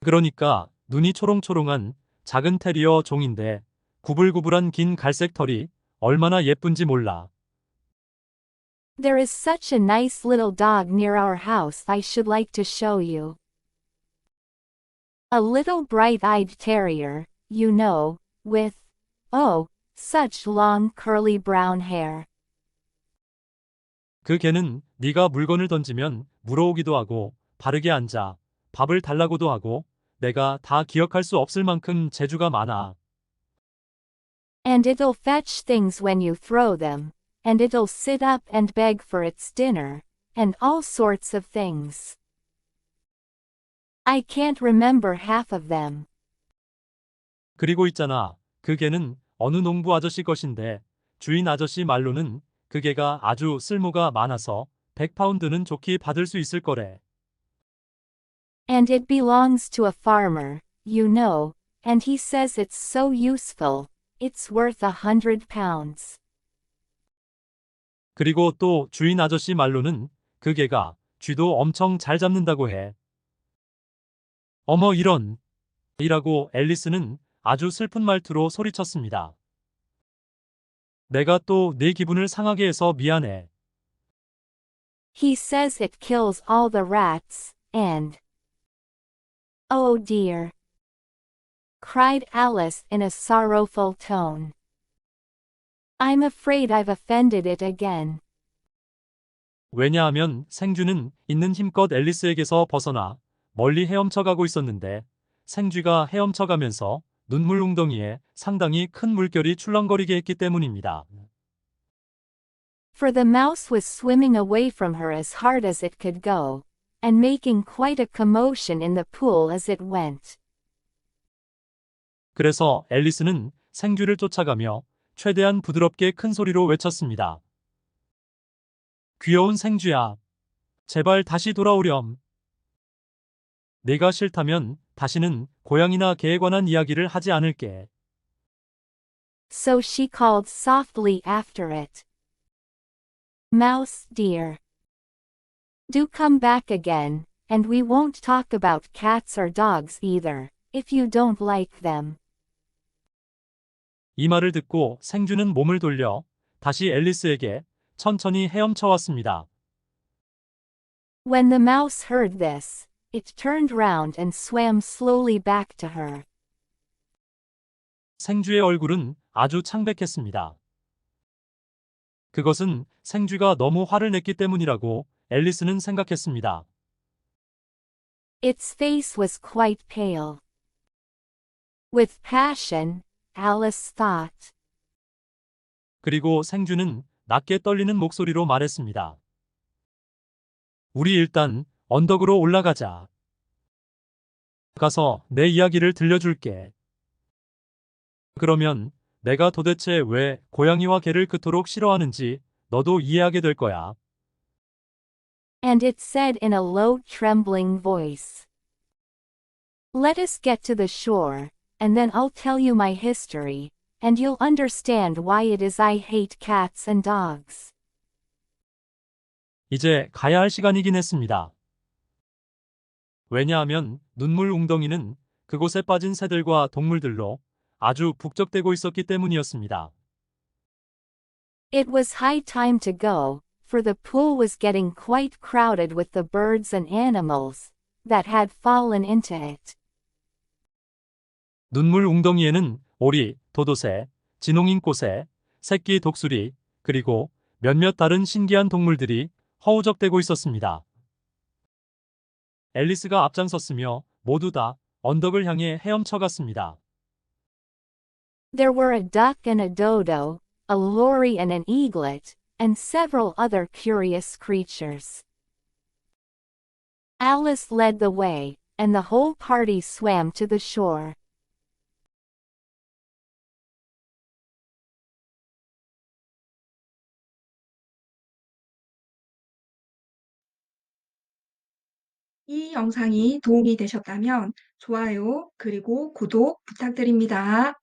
[SPEAKER 2] 그러니까 눈이 초롱초롱한 작은 테리어 종인데 구불구불한 긴 갈색 털이 얼마나 예쁜지 몰라.
[SPEAKER 3] There is such a nice little dog near our house I should like to show you. A little bright-eyed terrier, you know, with, oh, such long curly brown hair.
[SPEAKER 2] 그 개는 네가 물건을 던지면 물어오기도 하고 바르게 앉아 밥을 달라고도 하고 내가 다 기억할 수 없을 만큼 재주가 많아.
[SPEAKER 3] And it'll fetch things when you throw them, and it'll sit up and beg for its dinner, and all sorts of things. I can't remember half of them.
[SPEAKER 2] 그리고 있잖아. 그 개는 어느 농부 아저씨 것인데 주인 아저씨 말로는 그 개가 아주 쓸모가 많아서 100파운드는 좋게 받을 수 있을 거래.
[SPEAKER 3] And it belongs to a farmer, you know, and he says it's so useful, it's worth 100 pounds.
[SPEAKER 2] 그리고 또 주인 아저씨 말로는 그 개가 쥐도 엄청 잘 잡는다고 해. 어머 이런! 이라고 앨리스는 아주 슬픈 말투로 소리쳤습니다. 내가 또 내 기분을 상하게 해서 미안해.
[SPEAKER 3] He says it kills all the rats, and... Oh dear, cried Alice in a sorrowful tone. I'm afraid I've offended it again.
[SPEAKER 2] 왜냐하면 생쥐는 있는 힘껏 앨리스에게서 벗어나 멀리 헤엄쳐 가고 있었는데 생쥐가 헤엄쳐 가면서 눈물 웅덩이에 상당히 큰 물결이 출렁거리게 했기 때문입니다.
[SPEAKER 3] For the mouse was swimming away from her as hard as it could go, and making quite a commotion in the pool as it went.
[SPEAKER 2] 그래서 앨리스는 생쥐를 쫓아가며 최대한 부드럽게 큰 소리로 외쳤습니다. 귀여운 생쥐야, 제발 다시 돌아오렴. 네가 싫다면 다시는 고양이나 개에 관한 이야기를 하지 않을게.
[SPEAKER 3] So she called softly after it. Mouse dear. Do come back again, and we won't talk about cats or dogs either, if you don't like them.
[SPEAKER 2] 이 말을 듣고 생쥐는 몸을 돌려 다시 앨리스에게 천천히 헤엄쳐 왔습니다.
[SPEAKER 3] When the mouse heard this, it turned round and swam slowly back to her.
[SPEAKER 2] 생쥐의 얼굴은 아주 창백했습니다. 그것은 생쥐가 너무 화를 냈기 때문이라고 앨리스는 생각했습니다.
[SPEAKER 3] Its face was quite pale. With passion, Alice thought.
[SPEAKER 2] 그리고 생쥐는 낮게 떨리는 목소리로 말했습니다. 우리 일단 언덕으로 올라가자. 가서 내 이야기를 들려줄게. 그러면 내가 도대체 왜 고양이와 개를 그토록 싫어하는지 너도 이해하게 될 거야.
[SPEAKER 3] And it said in a low trembling voice. Let us get to the shore, and then I'll tell you my history, and you'll understand why it is I hate cats and dogs.
[SPEAKER 2] 이제 가야 할 시간이긴 했습니다. 왜냐하면 눈물 웅덩이는 그곳에 빠진 새들과 동물들로 아주 북적대고 있었기 때문이었습니다.
[SPEAKER 3] It was high time to go, for the pool was getting quite crowded with the birds and animals that had fallen into it.
[SPEAKER 2] 눈물 웅덩이에는 오리, 도도새, 진홍잉꽃새, 새끼 독수리, 그리고 몇몇 다른 신기한 동물들이 허우적대고 있었습니다. 앨리스가 앞장섰으며 모두 다 언덕을 향해 헤엄쳐 갔습니다.
[SPEAKER 3] There were a duck and a dodo, a lory and an eaglet, and several other curious creatures. Alice led the way, and the whole party swam to the shore.
[SPEAKER 1] 이 영상이 도움이 되셨다면 좋아요 그리고 구독 부탁드립니다.